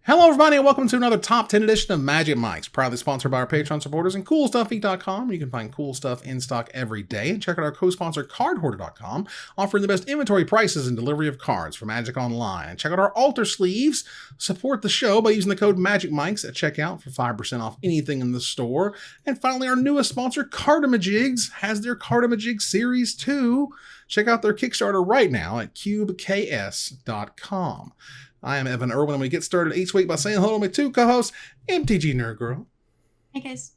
Hello, everybody, and welcome to another Top 10 edition of Magic Mike's, proudly sponsored by our Patreon supporters and CoolStuffGeek.com, where you can find cool stuff in stock every day. And check out our co-sponsor, CardHoarder.com, offering the best inventory prices and delivery of cards for Magic Online. And check out our altar sleeves. Support the show by using the code MagicMikes at checkout for 5% off anything in the store. And finally, our newest sponsor, Cardamajigs, has their Cardamajig Series 2. Check out their Kickstarter right now at CubeKS.com. I am Evan Irwin, and we get started each week by saying hello to my two co-hosts, MTG Nerd Girl. Hey guys.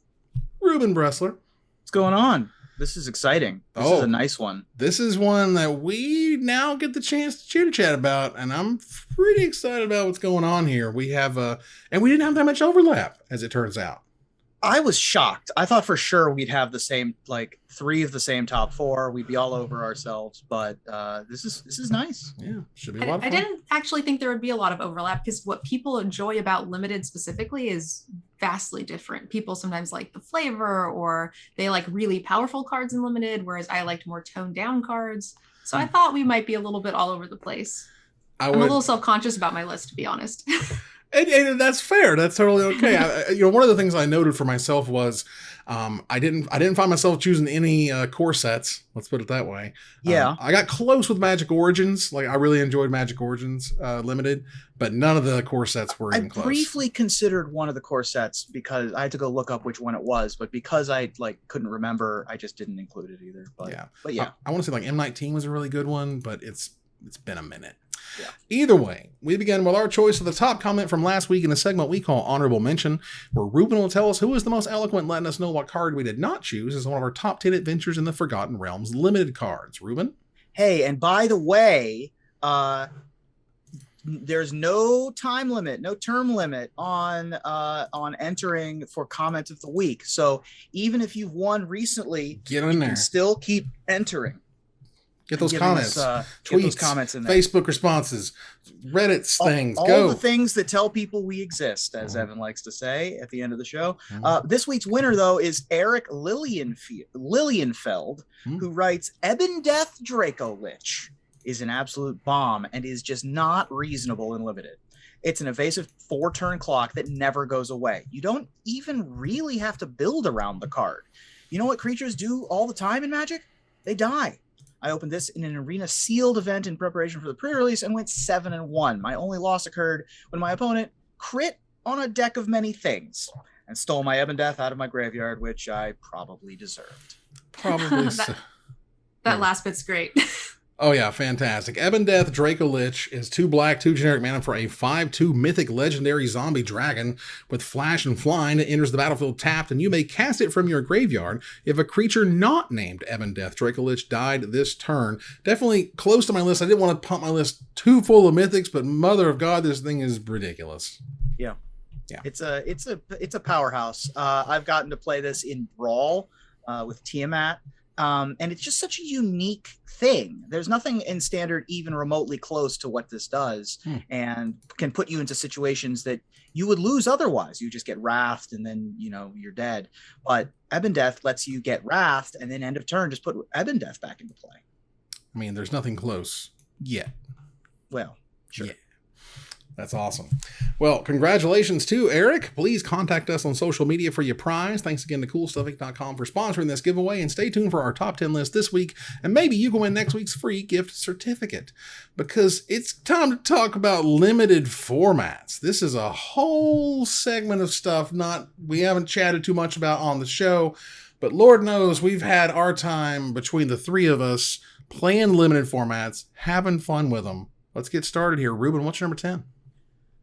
Ruben Bressler. What's going on? This is exciting. This is a nice one. This is one that we now get the chance to chitter-chat about, and I'm pretty excited about what's going on here. We have, and we didn't have that much overlap, as it turns out. I was shocked. I thought for sure we'd have the same, like, 3 of the same top 4. We'd be all over ourselves, but this is nice. Yeah, should be a lot of fun. I didn't actually think there would be a lot of overlap because what people enjoy about Limited specifically is vastly different. People sometimes like the flavor, or they like really powerful cards in Limited, whereas I liked more toned down cards. So I thought we might be a little bit all over the place. I'm a little self-conscious about my list, to be honest. And that's fair. That's totally okay. One of the things I noted for myself was I didn't find myself choosing any core sets. Let's put it that way. Yeah. I got close with Magic Origins. Like, I really enjoyed Magic Origins Limited, but none of the core sets were even close. I briefly considered one of the core sets because I had to go look up which one it was, but because I couldn't remember, I just didn't include it either. But yeah. I want to say like M19 was a really good one, but it's been a minute. Yeah. Either way, we begin with our choice of the top comment from last week in a segment we call Honorable Mention, where Ruben will tell us who is the most eloquent, letting us know what card we did not choose as one of our top 10 adventures in the Forgotten Realms limited cards. Ruben? Hey, and by the way, there's no time limit, no term limit on entering for comment of the week. So even if you've won recently, get in there. Can still keep entering. Get those comments, tweets, those comments in there. Facebook responses, Reddit things. All the things that tell people we exist, as Evan likes to say at the end of the show. This week's winner, though, is Eric Lilienfeld, who writes, Ebon Death Draco Lich is an absolute bomb and is just not reasonable and limited. It's an evasive 4-turn clock that never goes away. You don't even really have to build around the card. You know what creatures do all the time in Magic? They die. I opened this in an arena sealed event in preparation for the pre-release and went 7-1. My only loss occurred when my opponent crit on a deck of many things and stole my Ebon Death out of my graveyard, which I probably deserved. Probably so. That last bit's great. Oh yeah, fantastic. Ebon Death Draco Lich is 2 black, 2 generic mana for a 5/2 mythic legendary zombie dragon with flash and flying. It enters the battlefield tapped, and you may cast it from your graveyard if a creature not named Ebon Death Draco Lich died this turn. Definitely close to my list. I didn't want to pump my list too full of mythics, but mother of God, this thing is ridiculous. Yeah. It's a powerhouse. I've gotten to play this in Brawl with Tiamat. And it's just such a unique thing. There's nothing in Standard even remotely close to what this does, and can put you into situations that you would lose otherwise. You just get wrathed and then, you're dead. But Ebon Death lets you get wrathed and then end of turn just put Ebon Death back into play. I mean, there's nothing close yet. Well, sure. Yeah. That's awesome. Well, congratulations to Eric. Please contact us on social media for your prize. Thanks again to CoolStuffGeek.com for sponsoring this giveaway, and stay tuned for our top 10 list this week, and maybe you can win next week's free gift certificate, because it's time to talk about limited formats. This is a whole segment of stuff we haven't chatted too much about on the show, but Lord knows we've had our time between the 3 of us playing limited formats, having fun with them. Let's get started here. Ruben, what's your number 10?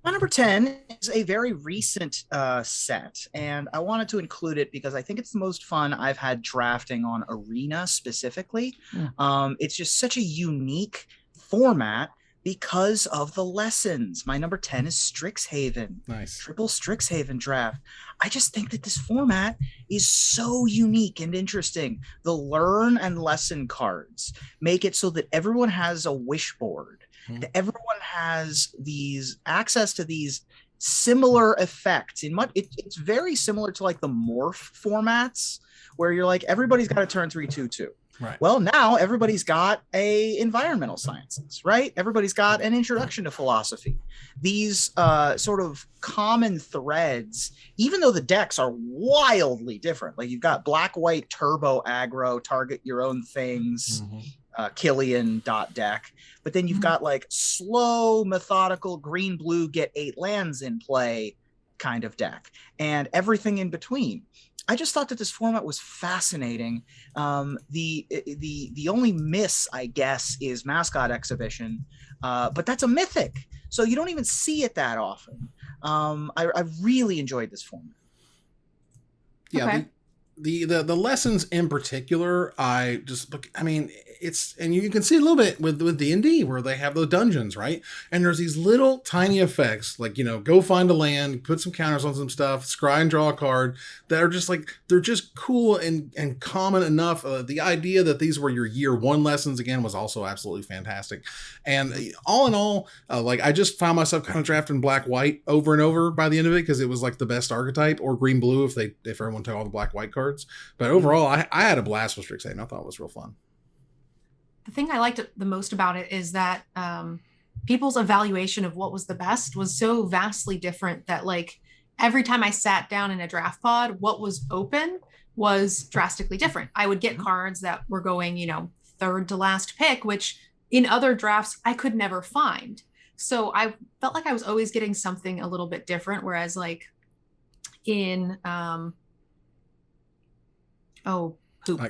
My number 10 is a very recent set, and I wanted to include it because I think it's the most fun I've had drafting on Arena specifically. It's just such a unique format because of the lessons. My number 10 is STRIXHAVEN. Nice. Triple STRIXHAVEN draft. I just think that this format is so unique and interesting. The learn and lesson cards make it so that everyone has a wish board. Everyone has access to these similar effects. It's very similar to like the morph formats, where you're like, everybody's got to turn 3/2/2. Right. Well, now everybody's got a environmental sciences, right? Everybody's got an introduction to philosophy. These sort of common threads, even though the decks are wildly different. Like you've got black, white, turbo, aggro, target your own things, Killian deck. But then you've got like slow, methodical, green, blue, get 8 lands in play kind of deck, and everything in between. I just thought that this format was fascinating. The only miss, I guess, is Mascot Exhibition, but that's a mythic, so you don't even see it that often. I really enjoyed this format. Yeah, Okay. the lessons in particular, it's, and you can see a little bit with D&D where they have those dungeons, right? And there's these little tiny effects, like, go find a land, put some counters on some stuff, scry and draw a card, that are just like, they're just cool and common enough. The idea that these were your year 1 lessons again was also absolutely fantastic. And all in all, I just found myself kind of drafting black white over and over by the end of it, because it was like the best archetype, or green blue if everyone took all the black white cards. But overall, I had a blast with Strixhaven. I thought it was real fun. The thing I liked the most about it is that people's evaluation of what was the best was so vastly different that like every time I sat down in a draft pod, what was open was drastically different. I would get cards that were going, 3rd to last pick, which in other drafts I could never find. So I felt like I was always getting something a little bit different. Whereas like in the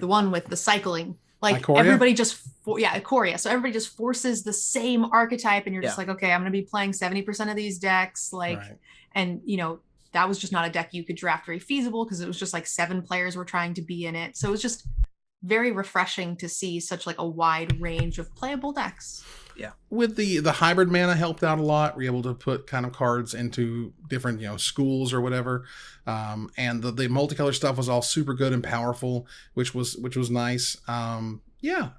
one with the cycling, like Ikoria? everybody just Ikoria. So everybody just forces the same archetype, and you're just like, okay, I'm going to be playing 70% of these decks, like, right. And that was just not a deck you could draft very feasible, because it was just like 7 players were trying to be in it. So it was just very refreshing to see such like a wide range of playable decks. Yeah. With the hybrid mana helped out a lot. We're able to put kind of cards into different, schools or whatever. And the multicolor stuff was all super good and powerful, which was nice. I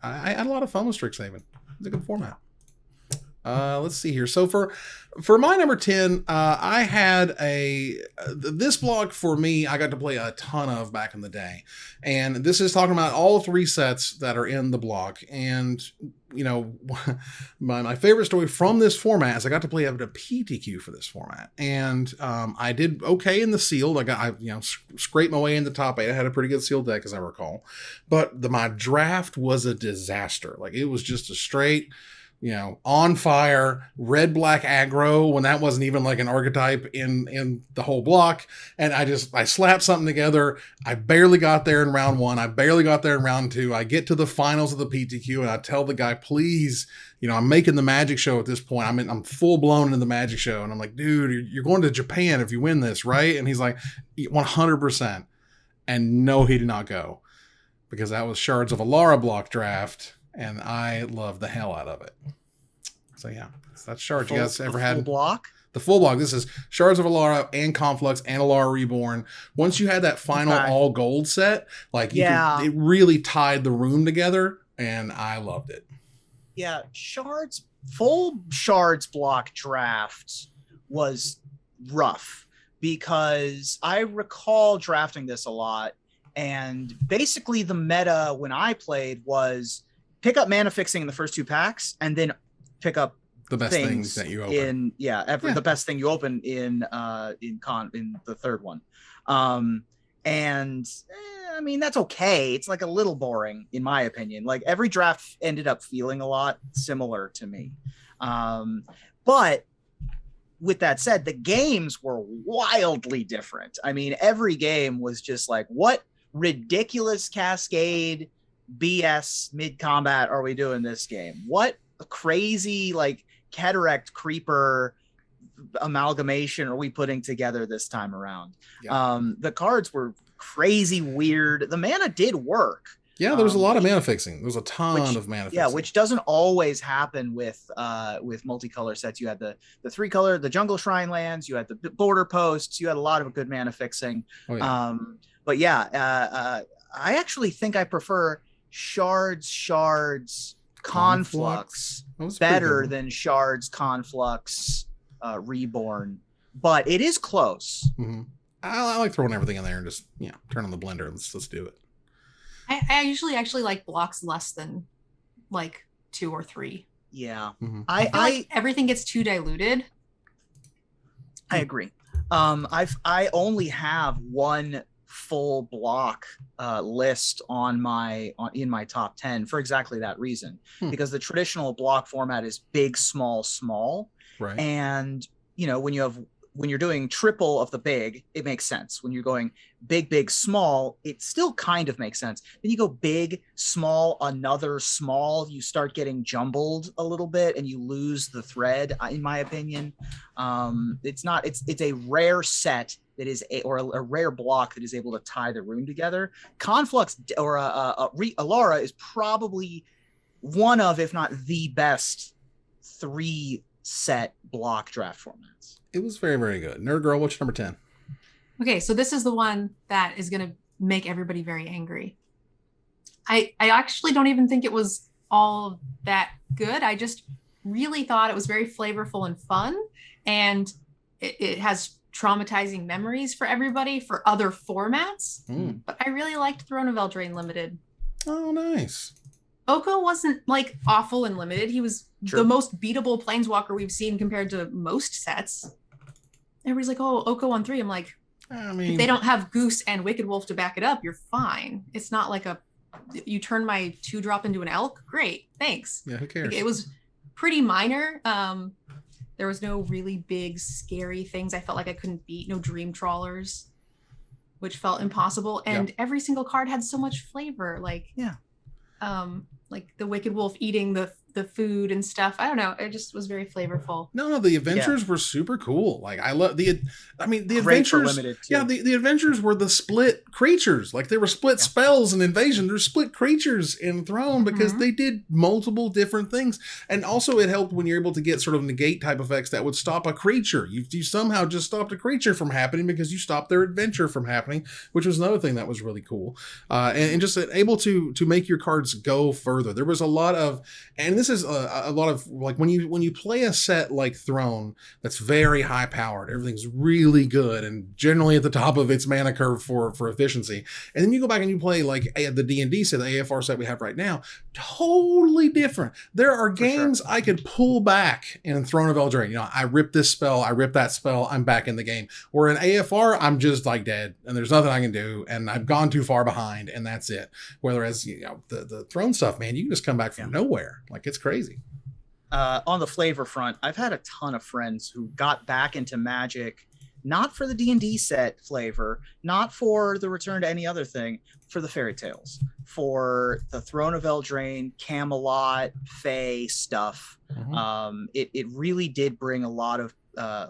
had a lot of fun with Strixhaven. It's a good format. Let's see here. So for my number 10, I had this block for me, I got to play a ton of back in the day. And this is talking about all 3 sets that are in the block. And, my favorite story from this format is I got to play up at a PTQ for this format. And I did okay in the sealed. I scraped my way in the top 8. I had a pretty good sealed deck, as I recall. But my draft was a disaster. Like, it was just a straight, on fire, red, black aggro, when that wasn't even like an archetype in the whole block. And I slapped something together. I barely got there in round 1. I barely got there in round 2. I get to the finals of the PTQ, and I tell the guy, please, I'm making the Magic Show at this point. I'm full blown in the Magic Show. And I'm like, dude, you're going to Japan if you win this, right? And he's like, 100%. And no, he did not go, because that was Shards of Alara block draft. And I love the hell out of it. So yeah, that's Shards. You guys ever had full block? The full block? This is Shards of Alara and Conflux and Alara Reborn. Once you had that final all gold set, like it really tied the room together, and I loved it. Yeah, full Shards block draft was rough, because I recall drafting this a lot, and basically the meta when I played was pick up mana fixing in the first 2 packs, and then pick up the best things that you open. The best thing you open in the third one. That's okay. It's like a little boring in my opinion. Like every draft ended up feeling a lot similar to me. But with that said, the games were wildly different. I mean, every game was just like, what ridiculous cascade BS mid combat are we doing this game? What crazy like cataract creeper amalgamation are we putting together this time around? The cards were crazy weird. The mana did work. Yeah, there was a lot of mana fixing. There was a ton of mana fixing. Yeah, which doesn't always happen with multicolor sets. You had the 3-color, the jungle shrine lands, you had the border posts, you had a lot of good mana fixing. I actually think I prefer Shards Conflux better than Shards Conflux Reborn, but it is close. Mm-hmm. I like throwing everything in there and just turn on the blender and let's do it. I usually actually like blocks less than like 2 or 3. Yeah. Mhm. I feel like everything gets too diluted. I agree. I only have one full block list in my top 10 for exactly that reason, because the traditional block format is big, small, small, Right. and when you're doing triple of the big, it makes sense. When you're going big, big, small, it still kind of makes sense. Then you go big, small, another small, you start getting jumbled a little bit and you lose the thread, in my opinion. It's a rare set that is a rare block that is able to tie the room together. Conflux or Alara is probably one of, if not the best 3 set block draft formats. It was very, very good. Nerd Girl, what's your number 10? Okay, so this is the one that is going to make everybody very angry. I actually don't even think it was all that good. I just really thought it was very flavorful and fun, and it has traumatizing memories for everybody for other formats. But I really liked Throne of Eldraine Limited. Oh, nice. Oko wasn't like awful and limited. He was the most beatable planeswalker we've seen compared to most sets. Everybody's like, oh, Oko on 3. I'm like, I mean, if they don't have Goose and Wicked Wolf to back it up, you're fine. It's not like you turn my 2-drop into an elk. Great, thanks. Yeah, who cares? Like, it was pretty minor. There was no really big, scary things I felt like I couldn't beat. No dream trawlers, which felt impossible. And every single card had so much flavor. Like the Wicked Wolf eating the food and stuff. I don't know. It just was very flavorful. No, the adventures were super cool. Like I love the Great for adventures. limited, too. Yeah, the adventures were the split creatures. Like they were split spells and invasion. There's split creatures in Throne because they did multiple different things. And also it helped when you're able to get sort of negate type effects that would stop a creature. You somehow just stopped a creature from happening because you stopped their adventure from happening, which was another thing that was really cool. And just able to make your cards go further. There was a lot of, and this is a lot of, like when you play a set like Throne that's very high powered, everything's really good and generally at the top of its mana curve for efficiency, and then you go back and you play like the D&D set, the AFR set we have right now, totally different. There are games I could pull back in Throne of Eldraine. I rip this spell, I rip that spell, I'm back in the game. Where in AFR, I'm just like dead and there's nothing I can do and I've gone too far behind and that's it. Whereas the Throne stuff, man, you can just come back from nowhere. Like it's crazy. On the flavor front, I've had a ton of friends who got back into Magic, not for the D&D set flavor, not for the return to any other thing, for the fairy tales, for the Throne of Eldraine, Camelot, Fae stuff. It really did bring a lot of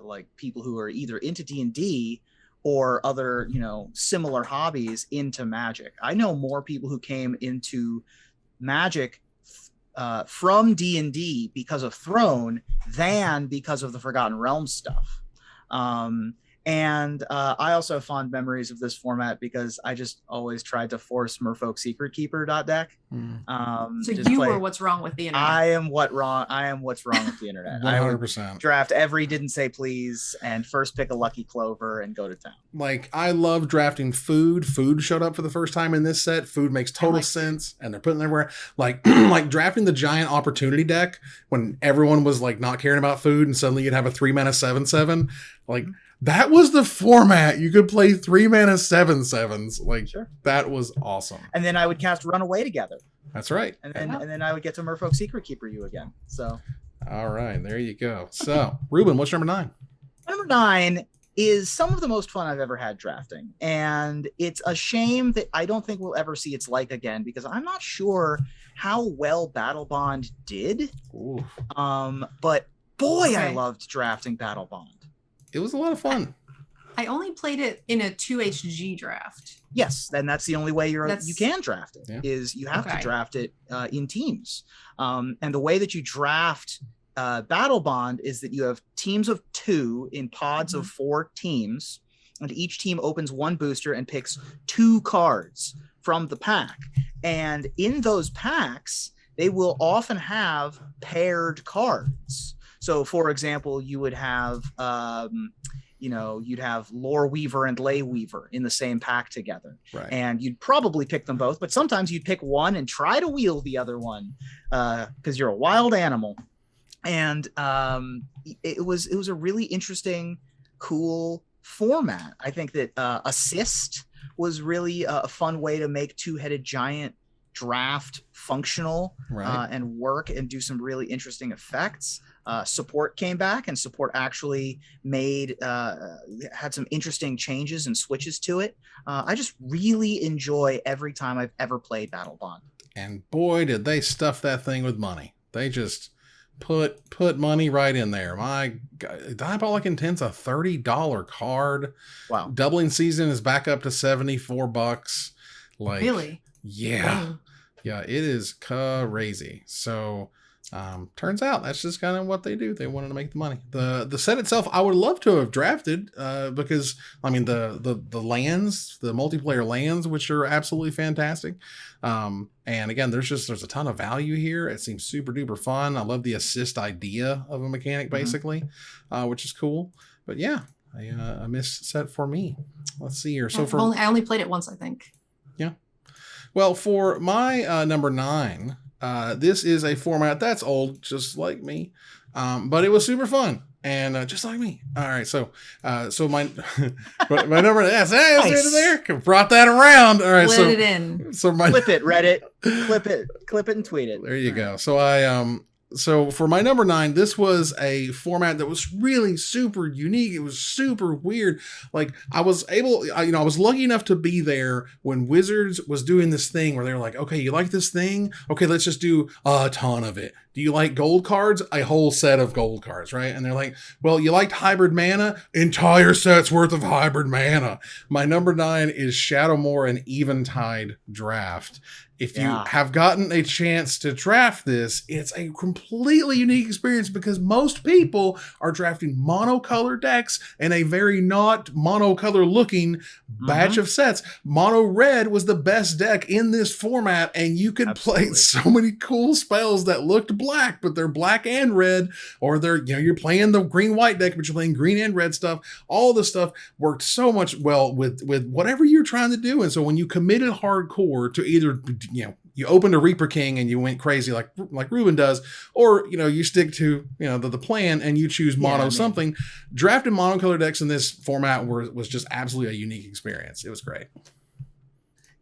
like people who are either into D&D or other, similar hobbies into Magic. I know more people who came into Magic from D&D because of Throne than because of the Forgotten Realms stuff. And I also have fond memories of this format because I just always tried to force Merfolk Secret Keeper deck. So you were what's wrong with the internet. I am what's wrong with the internet. 100%. I would draft every Didn't Say Please and first pick a Lucky Clover and go to town. Like I love drafting food. Food showed up for the first time in this set. Food makes total sense, and they're putting everywhere. Like like drafting the giant opportunity deck when everyone was like not caring about food, and suddenly you'd have a 3-mana 7/7. Like that was the format. You could play 3-mana 7/7s. Like that was awesome. And then I would cast Runaway together. That's right. And then I would get to Merfolk Secret Keeper you again. So all right, there you go. So Ruben, what's number 9? Number 9 is some of the most fun I've ever had drafting. And it's a shame that I don't think we'll ever see its like again because I'm not sure how well Battlebond did. But boy, I loved drafting Battlebond. It was a lot of fun. I only played it in a 2HG draft. Yes, and that's the only way you can draft it, is you have to draft it in teams. And the way that you draft Battlebond is that you have teams of 2 in pods of 4 teams, and each team opens 1 booster and picks 2 cards from the pack. And in those packs, they will often have paired cards. So, for example, you would have you'd have Lore Weaver and Lay Weaver in the same pack together. Right. And you'd probably pick them both, but sometimes you'd pick one and try to wheel the other one because you're a wild animal. And it was a really interesting, cool format. I think that Assist was really a fun way to make two-headed giant draft functional and work and do some really interesting effects. Support came back, and Support actually had some interesting changes and switches to it. I just really enjoy every time I've ever played BattleBond. And boy, did they stuff that thing with money. They just put money right in there. My God, Diabolic Intent's a $30 card. Wow. Doubling Season is back up to $74. Like, Really? Yeah. Wow. Yeah, it is crazy. So turns out that's just kind of what they do. They wanted to make the money. The set itself, I would love to have drafted because I mean the lands, the multiplayer lands, which are absolutely fantastic. And again, there's a ton of value here. It seems super duper fun. I love the assist idea of a mechanic, basically, which is cool. But yeah, a missed set for me. Let's see here. So I only played it once, I think. Yeah. Well, for my number 9, this is a format that's old, just like me, but it was super fun and just like me. All right, so my my number, yes, hey, nice. There, brought that around. All right, Let it in. So my clip it, Reddit, clip it, and tweet it. There you go. So So for my number 9, this was a format that was really super unique. It was super weird. Like I was lucky enough to be there when Wizards was doing this thing where they're like, okay, you like this thing? Okay, let's just do a ton of it. Do you like gold cards? A whole set of gold cards, right? And they're like, well, you liked hybrid mana? Entire set's worth of hybrid mana. My number 9 is Shadowmoor and Eventide Draft. If you have gotten a chance to draft this, it's a completely unique experience because most people are drafting monocolor decks and a very not monocolor looking batch of sets. Mono red was the best deck in this format, and you could play so many cool spells that looked black, but they're black and red, or they're, you're playing the green white deck, but you're playing green and red stuff. All the stuff worked so much well with whatever you're trying to do. And so when you committed hardcore to either, you opened a Reaper King and you went crazy like Ruben does, or you stick to the plan and you choose mono something. Drafting monocolor decks in this format was just absolutely a unique experience. It was great.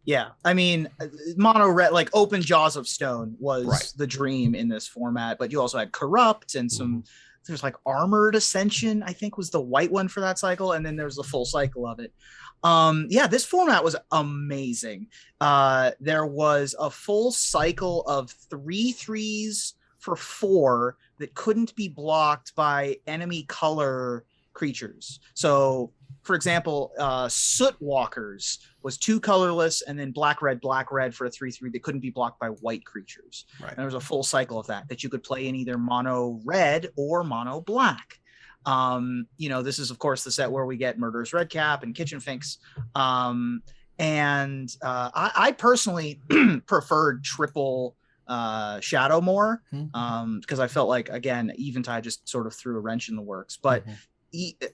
Yeah, I mean, mono red, like Open Jaws of Stone was the dream in this format, but you also had Corrupt and some. There's like Armored Ascension, I think was the white one for that cycle, and then there's the full cycle of it. This format was amazing. There was a full cycle of 3/3s for 4 that couldn't be blocked by enemy color creatures. So, for example, Soot Walkers was 2 colorless, and then black red for a 3/3 that couldn't be blocked by white creatures. Right. And there was a full cycle of that you could play in either mono red or mono black. This is of course the set where we get Murderous Redcap and Kitchen Finks. I personally preferred triple Shadowmoor because I felt like, again, Eventide just sort of threw a wrench in the works. But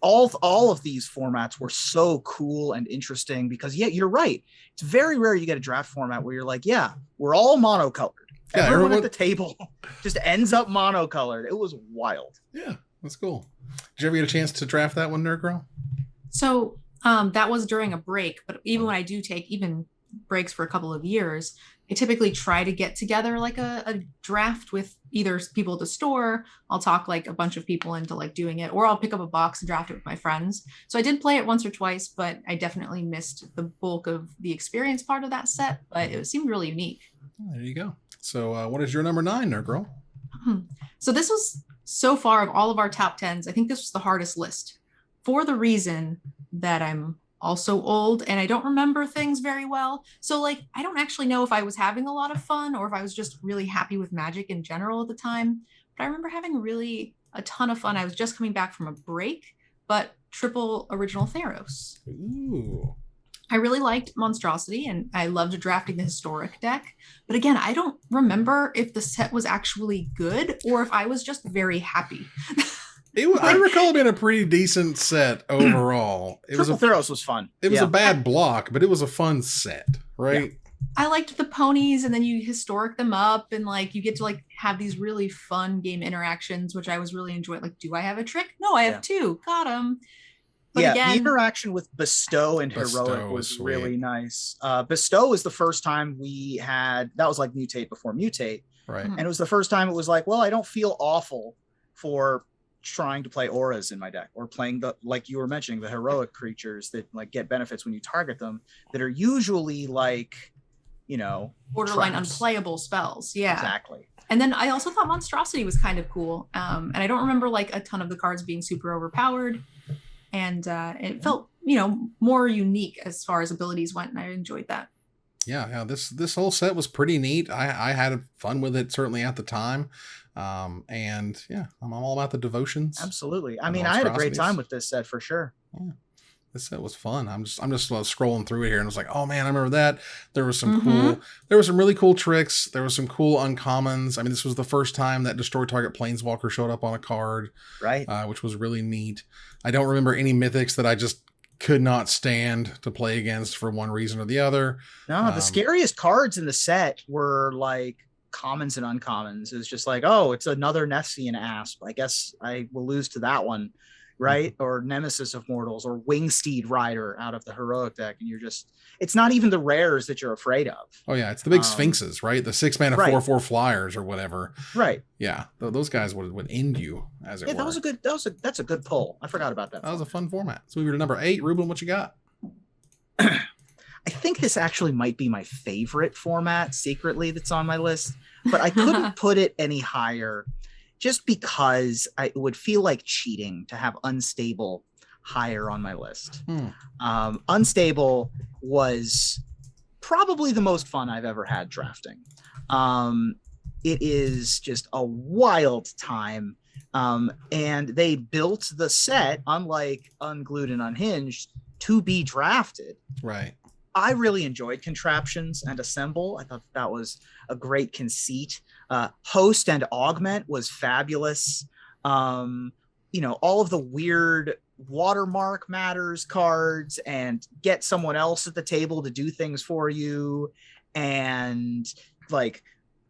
all of these formats were so cool and interesting because, you're right. It's very rare you get a draft format where you're like, we're all monocolored. Everyone at the table just ends up monocolored. It was wild. Yeah, that's cool. Did you ever get a chance to draft that one, Nerd Girl? So that was during a break, but even when I do take even breaks for a couple of years, I typically try to get together like a draft with either people at the store. I'll talk like a bunch of people into like doing it, or I'll pick up a box and draft it with my friends. So I did play it once or twice, but I definitely missed the bulk of the experience part of that set, but it seemed really unique. Oh, there you go. So what is your number 9, Nerd Girl? So this was, so far of all of our top 10s, I think this was the hardest list for the reason that I'm also old and I don't remember things very well. So like, I don't actually know if I was having a lot of fun or if I was just really happy with Magic in general at the time. But I remember having really a ton of fun. I was just coming back from a break, but triple original Theros. Ooh. I really liked Monstrosity and I loved drafting the historic deck. But again, I don't remember if the set was actually good or if I was just very happy. I recall it being a pretty decent set overall. Triple Theros was fun. It was a bad block, but it was a fun set, right? Yeah. I liked the ponies, and then you historic them up, and like you get to like have these really fun game interactions, which I was really enjoying. Like, do I have a trick? No, I have two. Got them. But again, the interaction with Bestow and Heroic was really nice. Bestow was the first time we had, that was like Mutate before Mutate. Right. And it was the first time it was like, well, I don't feel awful for trying to play auras in my deck, or playing the, like you were mentioning, the heroic creatures that like get benefits when you target them, that are usually like, you know, borderline traps. Unplayable spells. Yeah, exactly. And then I also thought Monstrosity was kind of cool. And I don't remember like a ton of the cards being super overpowered. And it felt, you know, more unique as far as abilities went, and I enjoyed that. Yeah, this whole set was pretty neat. I had fun with it, certainly at the time. And yeah, I'm all about the devotions. Absolutely. I mean, I had a great time with this set for sure. Yeah. This set was fun. I'm just scrolling through it here, and I was like, oh man, I remember that. There was some there were some really cool tricks. There was some cool uncommons. I mean, this was the first time that Destroy Target Planeswalker showed up on a card, right? Which was really neat. I don't remember any mythics that I just could not stand to play against for one reason or the other. No, the scariest cards in the set were like commons and uncommons. It's just like, oh, it's another Nessian Asp. I guess I will lose to that one. Right? Or Nemesis of Mortals, or Wingsteed Rider out of the heroic deck, and you're just, it's not even the rares that you're afraid of. Oh yeah, it's the big Sphinxes, right? The 6-mana 4/4 flyers or whatever. Right. Yeah, those guys would end you, as it were. That's a good pull. I forgot about that. That was a fun format. So we were to number 8. Ruben, what you got? I think this actually might be my favorite format secretly that's on my list, but I couldn't put it any higher, just because it would feel like cheating to have Unstable higher on my list. Unstable was probably the most fun I've ever had drafting. It is just a wild time. And they built the set, unlike Unglued and Unhinged, to be drafted. Right. I really enjoyed Contraptions and Assemble. I thought that was a great conceit. Host and Augment was fabulous. You know, all of the weird Watermark Matters cards, and get someone else at the table to do things for you, and like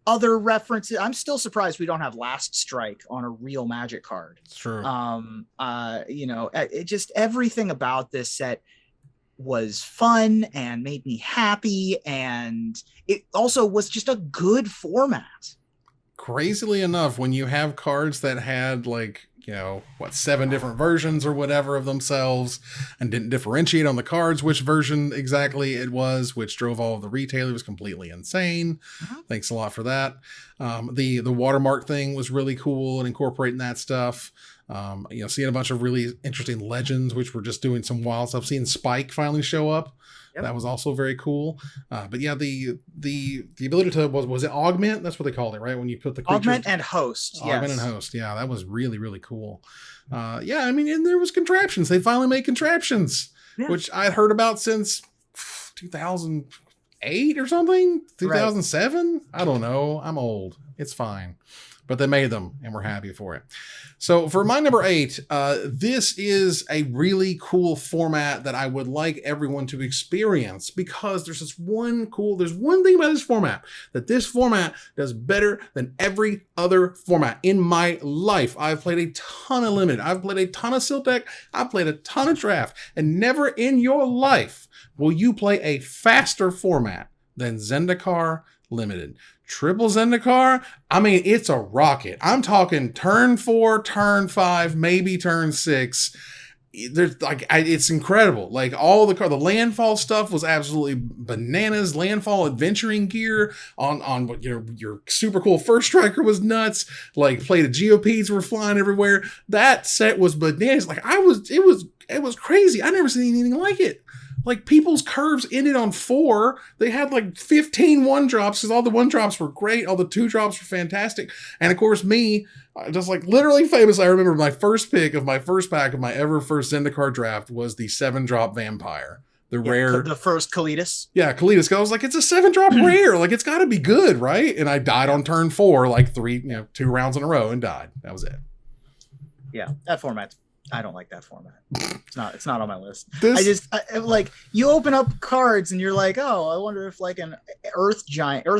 other references. I'm still surprised we don't have Last Strike on a real Magic card. It's true. You know, it just, everything about this set was fun and made me happy, and it also was just a good format. Crazily enough, when you have cards that had like, you know, 7 different versions or whatever of themselves, and didn't differentiate on the cards which version exactly it was, which drove all of the retailers completely insane. Thanks a lot for that. The watermark thing was really cool, and incorporating that stuff. You know, seeing a bunch of really interesting legends, which were just doing some wild stuff. Seeing Spike finally show up, that was also very cool. But yeah, the ability to, was it Augment? That's what they called it, right? When you put the creatures, Augment and Host. Augment and Host. Yeah, that was really, really cool. Yeah, I mean, and there was Contraptions. They finally made Contraptions, which I'd heard about since 2008 or something, 2007. I don't know. I'm old. It's fine. But they made them, and we're happy for it. So for my number 8, this is a really cool format that I would like everyone to experience, because there's one thing about this format that this format does better than every other format in my life. I've played a ton of Limited. I've played a ton of Silk Deck. I've played a ton of Draft, and never in your life will you play a faster format than Zendikar Limited. Triple Zendikar, I mean, it's a rocket. I'm talking turn 4, turn 5, maybe turn 6. There's like, it's incredible. Like all the landfall stuff was absolutely bananas. Landfall adventuring gear on your super cool first striker was nuts. Like plate of GOPs were flying everywhere. That set was bananas. Like it was crazy. I never seen anything like it. Like, people's curves ended on 4. They had like 15 1-drops, because all the 1-drops were great. All the 2-drops were fantastic. And of course, me, just like literally famous, I remember my first pick of my first pack of my ever first Zendikar draft was the 7-drop Vampire. The rare. The first Kalitas. Yeah, Kalitas. I was like, it's a 7-drop rare. Like, it's got to be good, right? And I died on turn 4, like 2 rounds in a row, and died. That was it. Yeah, that format. I don't like that format. It's not on my list. This, I like, you open up cards and you're like, oh, I wonder if like an earth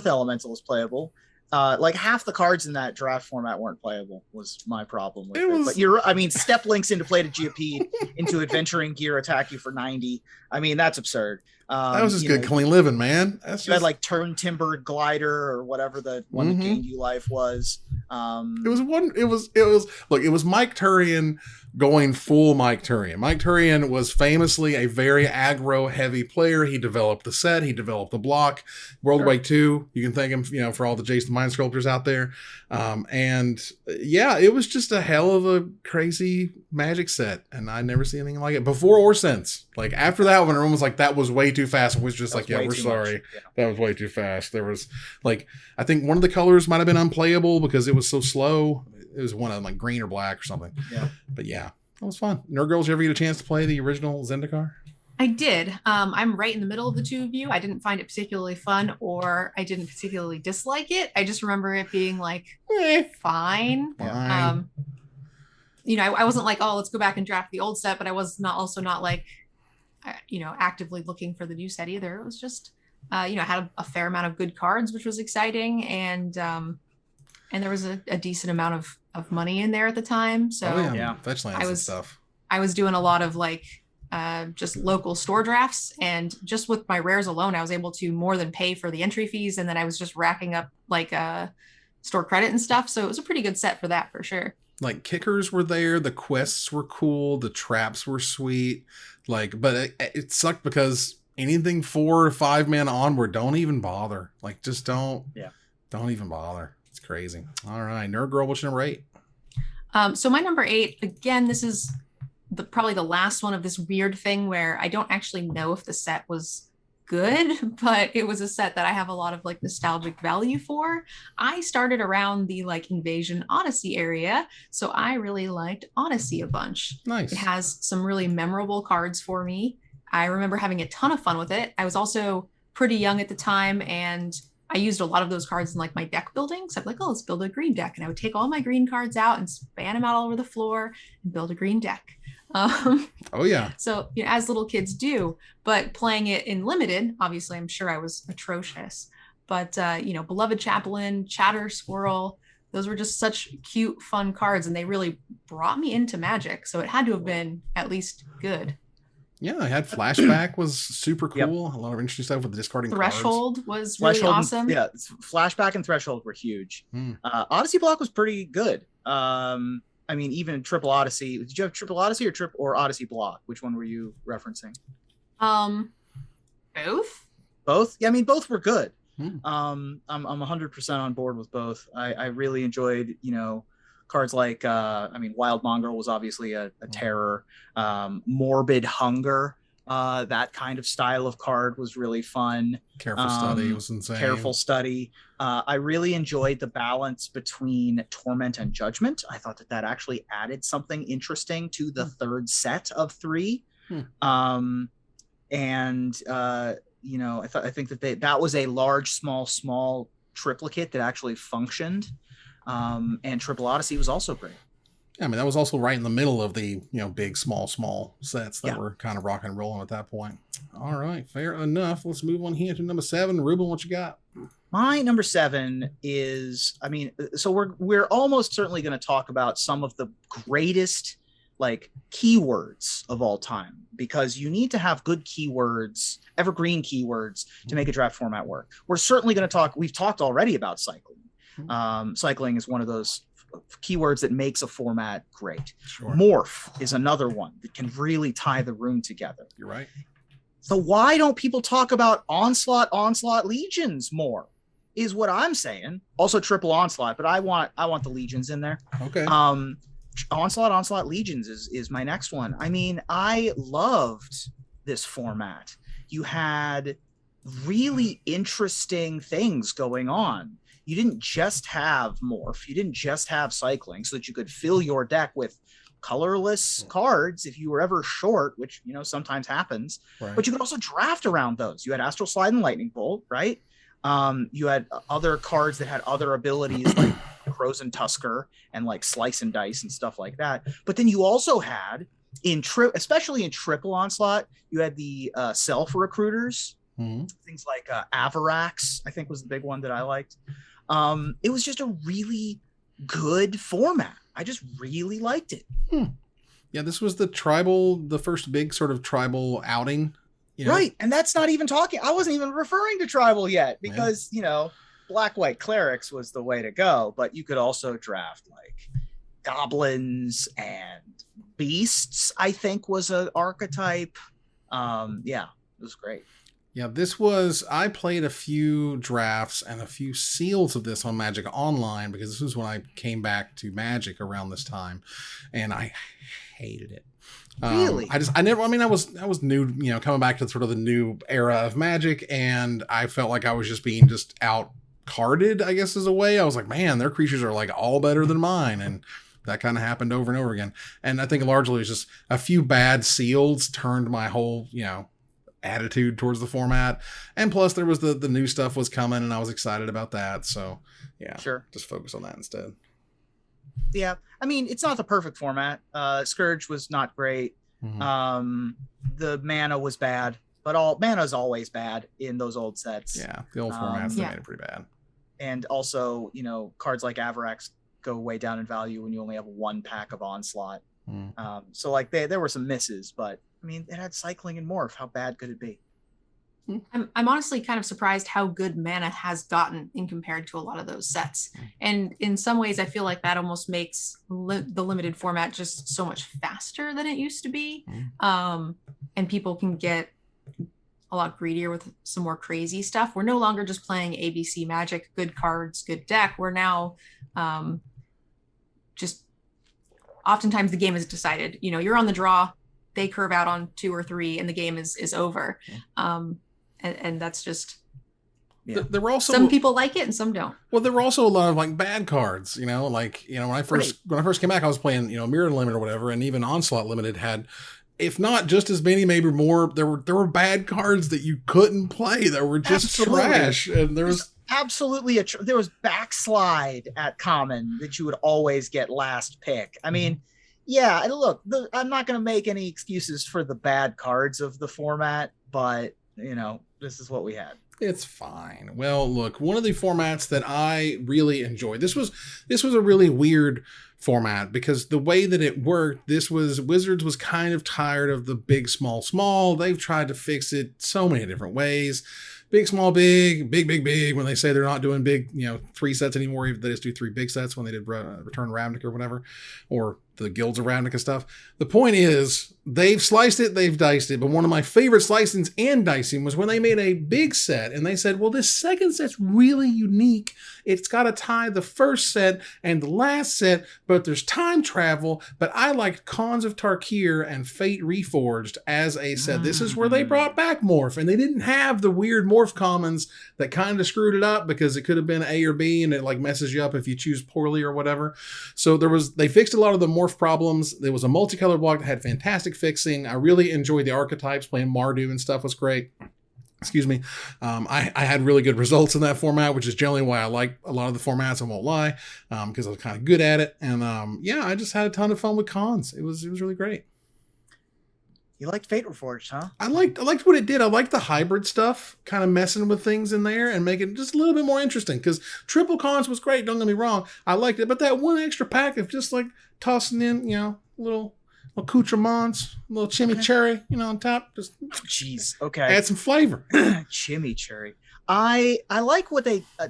elemental is playable. Like half the cards in that draft format weren't playable was my problem with it. But step links into Plate of Geopede into adventuring gear attack you for 90. I mean, that's absurd. that was just good, clean living, man. That's you had like turn timber glider or whatever the one that gained you life was. It was Mike Turian going full Mike Turian. Mike Turian was famously a very aggro heavy player. He developed the set, he developed the block. World War II, you can thank him, for all the Jason the Mind Sculptors out there. And yeah, it was just a hell of a crazy Magic set, and I never seen anything like it before or since. Like after that, when everyone was like, "That was way too fast," it was just like, "Yeah, we're sorry, that was way too fast." There was like, I think one of the colors might have been unplayable because it was so slow. It was one of them, like green or black or something. Yeah, but yeah, it was fun. Nerd Girls, you ever get a chance to play the original Zendikar? I did. I'm right in the middle of the two of you. I didn't find it particularly fun, or I didn't particularly dislike it. I just remember it being like fine. I wasn't like, oh, let's go back and draft the old set, but I was not like, actively looking for the new set either. It was just, I had a fair amount of good cards, which was exciting, and there was a decent amount of money in there at the time. So fetch lands and stuff. I was doing a lot of like just local store drafts, and just with my rares alone, I was able to more than pay for the entry fees, and then I was just racking up like store credit and stuff. So it was a pretty good set for that, for sure. Like kickers were there, the quests were cool, the traps were sweet. Like, but it sucked because anything 4 or 5 man onward, don't even bother. Like, just don't even bother. It's crazy. All right, Nerd Girl, what's your number 8? So my number 8, again, this is probably the last one of this weird thing where I don't actually know if the set was good, but it was a set that I have a lot of like nostalgic value for. I started around the like Invasion Odyssey area, so I really liked Odyssey a bunch. Nice. It has some really memorable cards for me. I remember having a ton of fun with it. I was also pretty young at the time, and I used a lot of those cards in like my deck building. So I'm like, oh, let's build a green deck. And I would take all my green cards out and span them out all over the floor and build a green deck. Oh yeah. So as little kids do, but playing it in limited, obviously I'm sure I was atrocious, but Beloved Chaplain, Chatter Squirrel, those were just such cute, fun cards, and they really brought me into Magic. So it had to have been at least good. Yeah, I had Flashback was super cool. Yep. A lot of interesting stuff with the discarding Threshold cards. Was really awesome. Yeah, Flashback and Threshold were huge. Odyssey block was pretty good. Even Triple Odyssey. Did you have Triple Odyssey or Odyssey block? Which one were you referencing? Both. Both? Yeah, both were good. I'm 100% on board with both. I really enjoyed, cards like Wild Mongrel was obviously a terror. Morbid Hunger, that kind of style of card was really fun. Careful Study was insane. Careful Study. I really enjoyed the balance between Torment and Judgment. I thought that actually added something interesting to the third set of 3. I think that was a large, small triplicate that actually functioned. And Triple Odyssey was also great. Yeah, that was also right in the middle of the, big, small sets that were kind of rock and rolling at that point. All right, fair enough. Let's move on here to number 7. Ruben, what you got? My number 7 is, so we're almost certainly going to talk about some of the greatest like keywords of all time, because you need to have good keywords, evergreen keywords, to make a draft format work. We're certainly going to we've talked already about cycling. Cycling is one of those keywords that makes a format great. Sure. Morph is another one that can really tie the room together. You're right. So why don't people talk about Onslaught Legions more, is what I'm saying. Also Triple Onslaught, but I want the Legions in there. Okay. Onslaught Legions is my next one. I loved this format. You had really interesting things going on. You didn't just have Morph. You didn't just have Cycling, so that you could fill your deck with colorless cards if you were ever short, which sometimes happens. Right. But you could also draft around those. You had Astral Slide and Lightning Bolt, right? You had other cards that had other abilities like Frozen Tusker and like Slice and Dice and stuff like that. But then you also had especially in Triple Onslaught, you had the self recruiters, things like Avarax, I think was the big one that I liked. It was just a really good format. I just really liked it. Yeah, this was the first big sort of tribal outing. You know? Right. And that's not even talking. I wasn't even referring to tribal yet because, black, white clerics was the way to go. But you could also draft like goblins and beasts, I think was an archetype. It was great. Yeah, I played a few drafts and a few seals of this on Magic Online because this was when I came back to Magic around this time, and I hated it. Really? I was new, coming back to sort of the new era of Magic, and I felt like I was just being out carded, I guess is a way. I was like, man, their creatures are like all better than mine, and that kind of happened over and over again. And I think largely it was just a few bad seals turned my whole, attitude towards the format. And plus there was the new stuff was coming and I was excited about that. So yeah, sure. Just focus on that instead. Yeah. I mean, it's not the perfect format. Scourge was not great. The mana was bad, but all mana is always bad in those old sets. Yeah. The old formats, they made it pretty bad. And also, cards like Avarax go way down in value when you only have one pack of Onslaught. So like there were some misses, but I mean, it had cycling and morph. How bad could it be? I'm honestly kind of surprised how good mana has gotten in compared to a lot of those sets. And in some ways, I feel like that almost makes the limited format just so much faster than it used to be. And people can get a lot greedier with some more crazy stuff. We're no longer just playing ABC Magic, good cards, good deck. We're now just oftentimes the game is decided. You're on the draw. They curve out on 2 or 3 and the game is over. And that's just, there were also some people like it and some don't. Well, there were also a lot of like bad cards, when I first came back, I was playing, Mirror Limited or whatever. And even Onslaught Limited had, if not just as many, maybe more, there were bad cards that you couldn't play that were just trash. And there was absolutely there was backslide at common that you would always get last pick. I mean, yeah, and look, I'm not going to make any excuses for the bad cards of the format, but this is what we had. It's fine. Well, look, one of the formats that I really enjoyed, this was a really weird format because the way that it worked, Wizards was kind of tired of the big, small. They've tried to fix it so many different ways. Big, small, big, big. When they say they're not doing big, 3 sets anymore, they just do 3 big sets when they did Return Ravnica or whatever, or the Guilds of Ravnica stuff. The point is, they've sliced it, they've diced it. But one of my favorite slicings and dicing was when they made a big set and they said, well, this second set's really unique. It's got to tie the first set and the last set, but there's time travel. But I liked Khans of Tarkir and Fate Reforged as a set. This is where they brought back Morph, and they didn't have the weird Morph commons that kind of screwed it up because it could have been A or B and it like messes you up if you choose poorly or whatever. So they fixed a lot of the Morph problems. There was a multicolor block that had fantastic fixing. I really enjoyed the archetypes. Playing Mardu and stuff was great. Excuse me. I had really good results in that format, which is generally why I like a lot of the formats, I won't lie, because I was kind of good at it. And I just had a ton of fun with cons. It was really great. You liked Fate Reforged, huh? I liked what it did. I liked the hybrid stuff, kind of messing with things in there and making it just a little bit more interesting. Because triple cons was great, don't get me wrong. I liked it, but that one extra pack of just like tossing in, little accoutrements, a little chimichurri, on top, just okay, add some flavor. Chimichurri. I like what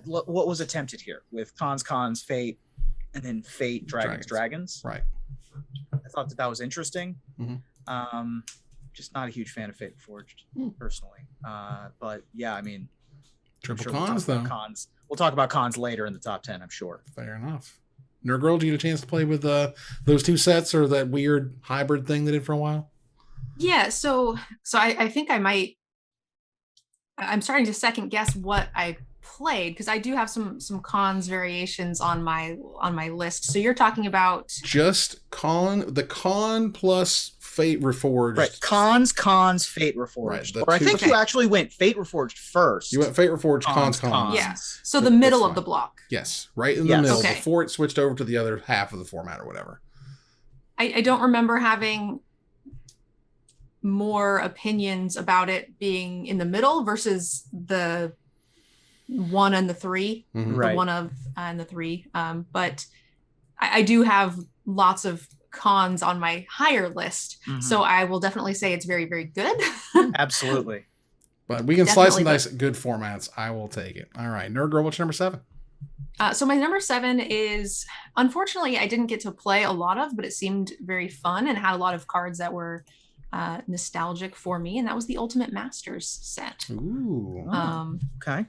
what was attempted here with cons, Fate, and then Fate Dragons. Right. I thought that was interesting. Just not a huge fan of Fate Forged personally. But yeah, I mean, triple cons though. We'll talk about cons later in the top 10, I'm sure. Fair enough. Nerd Girl, do you get a chance to play with those 2 sets or that weird hybrid thing they did for a while? Yeah, so I think I'm starting to second guess what I played because I do have some cons variations on my list. So you're talking about just the con plus Fate Reforged. Right. Cons, Fate Reforged. Right, Or I think you actually went Fate Reforged first. You went Fate Reforged, Cons. Yeah. So the middle of the block. Yes, right in the middle Okay. before it switched over to the other half of the format or whatever. I don't remember having more opinions about it being in the middle versus the 1 and the 3, Mhm. the Right. 1 of and the 3. But I do have lots of cons on my higher list, Mhm. so I will definitely say it's very, very good. Absolutely. But we can slice and Definitely, dice at good formats. I will take it. All right, Nerd Girl, what's your number 7? So my number 7 is, unfortunately, I didn't get to play a lot of, but it seemed very fun and had a lot of cards that were nostalgic for me, and that was the Ultimate Masters set. Ooh. Okay.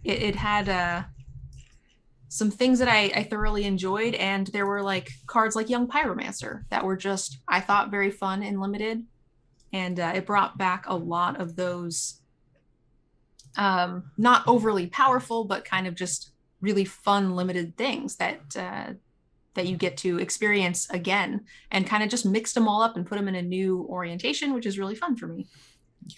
It had some things that I thoroughly enjoyed, and there were like cards like Young Pyromancer that were just, I thought, very fun and limited, and it brought back a lot of those not overly powerful, but kind of just really fun limited things that you get to experience again, and kind of just mixed them all up and put them in a new orientation, which is really fun for me.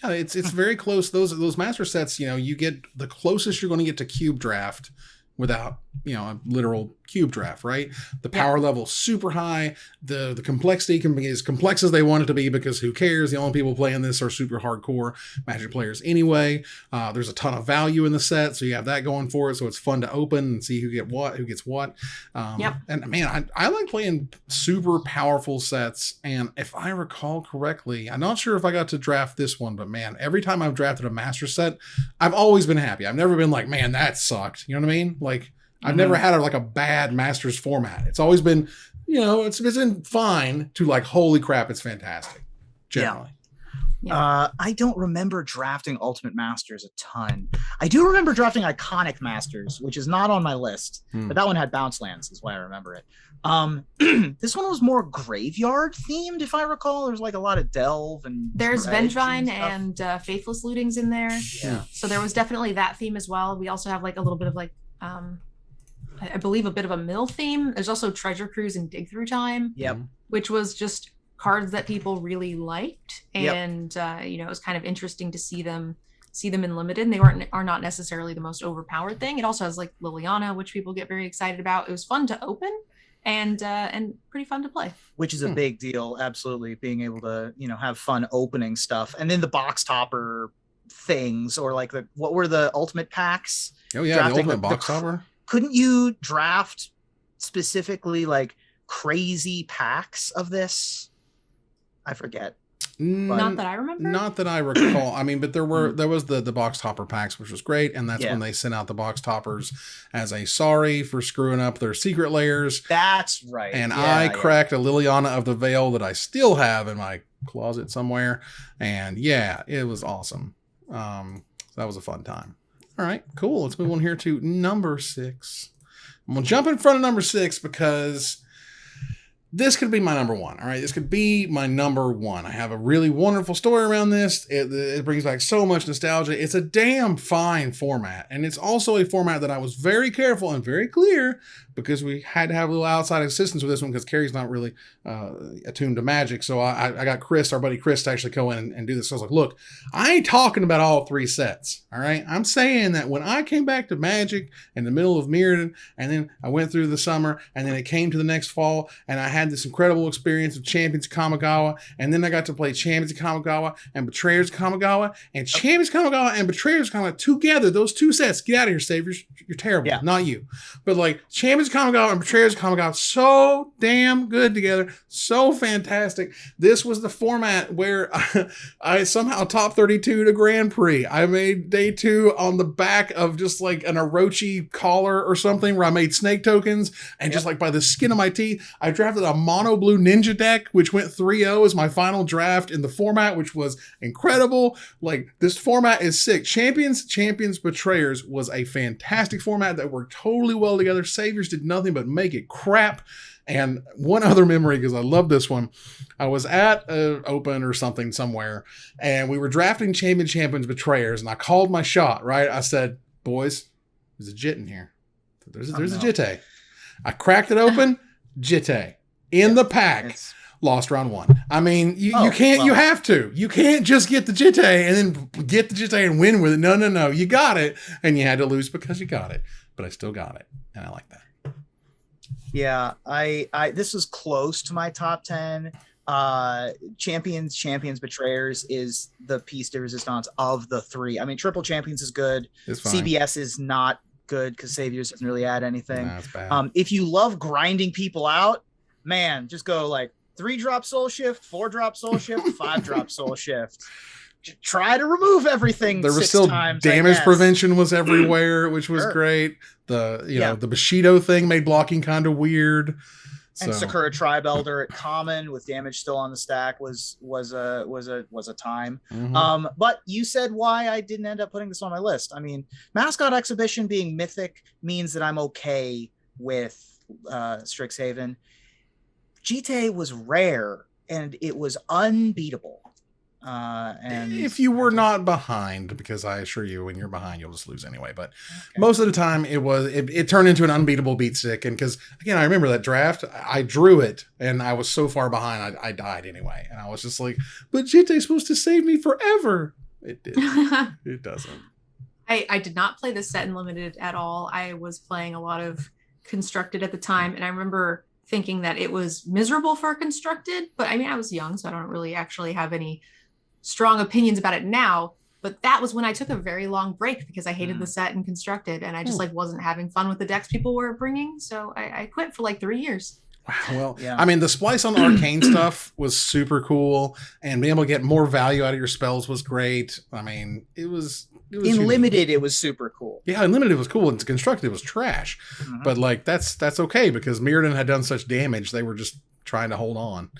Yeah, it's very close. Those master sets, you get the closest you're going to get to cube draft without, a literal cube draft, right? The power level super high. The complexity can be as complex as they want it to be, because who cares? The only people playing this are super hardcore Magic players anyway. There's a ton of value in the set, so you have that going for it. So it's fun to open and see who gets what. And man, I like playing super powerful sets. And if I recall correctly, I'm not sure if I got to draft this one, but man, every time I've drafted a master set, I've always been happy. I've never been like, man, that sucked. You know what I mean? Like, I've never had a bad Masters format. It's always been, it's been fine to like, holy crap, it's fantastic. Generally. Yeah. I don't remember drafting Ultimate Masters a ton. I do remember drafting Iconic Masters, which is not on my list, but that one had bounce lands, is why I remember it. This one was more graveyard themed, if I recall. There's like a lot of delve and There's dredge Vengevine and and Faithless Lootings in there. Yeah. So there was definitely that theme as well. We also have like a little bit of like, I believe a bit of a mill theme. There's also Treasure Cruise and Dig Through Time. Yep. Which was just cards that people really liked, and it was kind of interesting to see them in limited. And they are not necessarily the most overpowered thing. It also has like Liliana, which people get very excited about. It was fun to open and pretty fun to play. Which is a big deal, absolutely, being able to have fun opening stuff. And then the box topper things, or like what were the ultimate packs? Oh yeah, the ultimate box topper. Couldn't you draft specifically like crazy packs of this? I forget. Not that I remember. Not that I recall. I mean, but there was the box topper packs, which was great, and that's when they sent out the box toppers as a sorry for screwing up their secret layers. That's right. And I cracked a Liliana of the Veil that I still have in my closet somewhere, and it was awesome. That was a fun time. All right, cool. Let's move on here to number 6. I'm gonna jump in front of number 6 because this could be my number 1. All right, this could be my number 1. I have a really wonderful story around this. It brings back so much nostalgia. It's a damn fine format, and it's also a format that I was very careful and very clear, because we had to have a little outside assistance with this one, because Carrie's not really attuned to Magic. So I got Chris, our buddy Chris, to actually go in and do this. So I was like, look, I ain't talking about all 3 sets. All right. I'm saying that when I came back to Magic in the middle of Mirrodin, and then I went through the summer, and then it came to the next fall, and I had this incredible experience of Champions of Kamigawa, and then I got to play Champions of Kamigawa and Betrayers of Kamigawa, and Champions of Kamigawa and Betrayers of Kamigawa together, those 2 sets, get out of here, Saviors. You're terrible. Yeah. Not you. But like Champions of Kamigawa and Betrayers of Kamigawa, so damn good together. So fantastic. This was the format where I somehow top 32 to Grand Prix. I made day 2 on the back of just like an Orochi collar or something, where I made snake tokens, and just like by the skin of my teeth, I drafted a mono blue ninja deck, which went 3-0 as my final draft in the format, which was incredible. Like, this format is sick. Champions, Betrayers was a fantastic format that worked totally well together. Saviors did nothing but make it crap. And one other memory, because I love this one, I was at an open or something somewhere, and we were drafting Champions, Betrayers, and I called my shot, right? I said, boys, there's a Jit in here. There's a Jitte. I cracked it open, Jitte. In the pack. lost round 1. I mean, you can't. You have to. You can't just get the Jitte and then get the Jitte and win with it. No. You got it, and you had to lose because you got it. But I still got it, and I like that. Yeah, I this was close to my top 10. Champions, Betrayers is the piece de resistance of the 3. I mean, Triple Champions is good. It's fine. CBS is not good because Saviors doesn't really add anything. Nah, it's bad. If you love grinding people out, man, just go like 3-drop Soul Shift, 4-drop Soul Shift, 5-drop Soul Shift. Try to remove everything. There was still times, damage prevention was everywhere, which was great. The the Bushido thing made blocking kind of weird. And Sakura Tribe Elder at common with damage still on the stack was a time. Mm-hmm. But you said why I didn't end up putting this on my list. I mean, Mascot Exhibition being mythic means that I'm okay with Strixhaven. Jitte was rare and it was unbeatable. And if you were not behind, because I assure you, when you're behind, you'll just lose anyway. But most of the time, it turned into an unbeatable beat stick. And because again, I remember that draft, I drew it, and I was so far behind, I died anyway. And I was just like, "But Jitte's supposed to save me forever." It did. It doesn't. I did not play this set in limited at all. I was playing a lot of constructed at the time, and I remember thinking that it was miserable for constructed. But I mean, I was young, so I don't really actually have any strong opinions about it now, but that was when I took a very long break because I hated the set and constructed, and I just like wasn't having fun with the decks people were bringing, so I quit for like 3 years. Wow. Well, I mean, the splice on the arcane stuff was super cool, and being able to get more value out of your spells was great. I mean, it was in unique. limited, it was super cool. Yeah, in limited it was cool, and constructed it was trash. But like that's okay because Mirrodin had done such damage; they were just trying to hold on.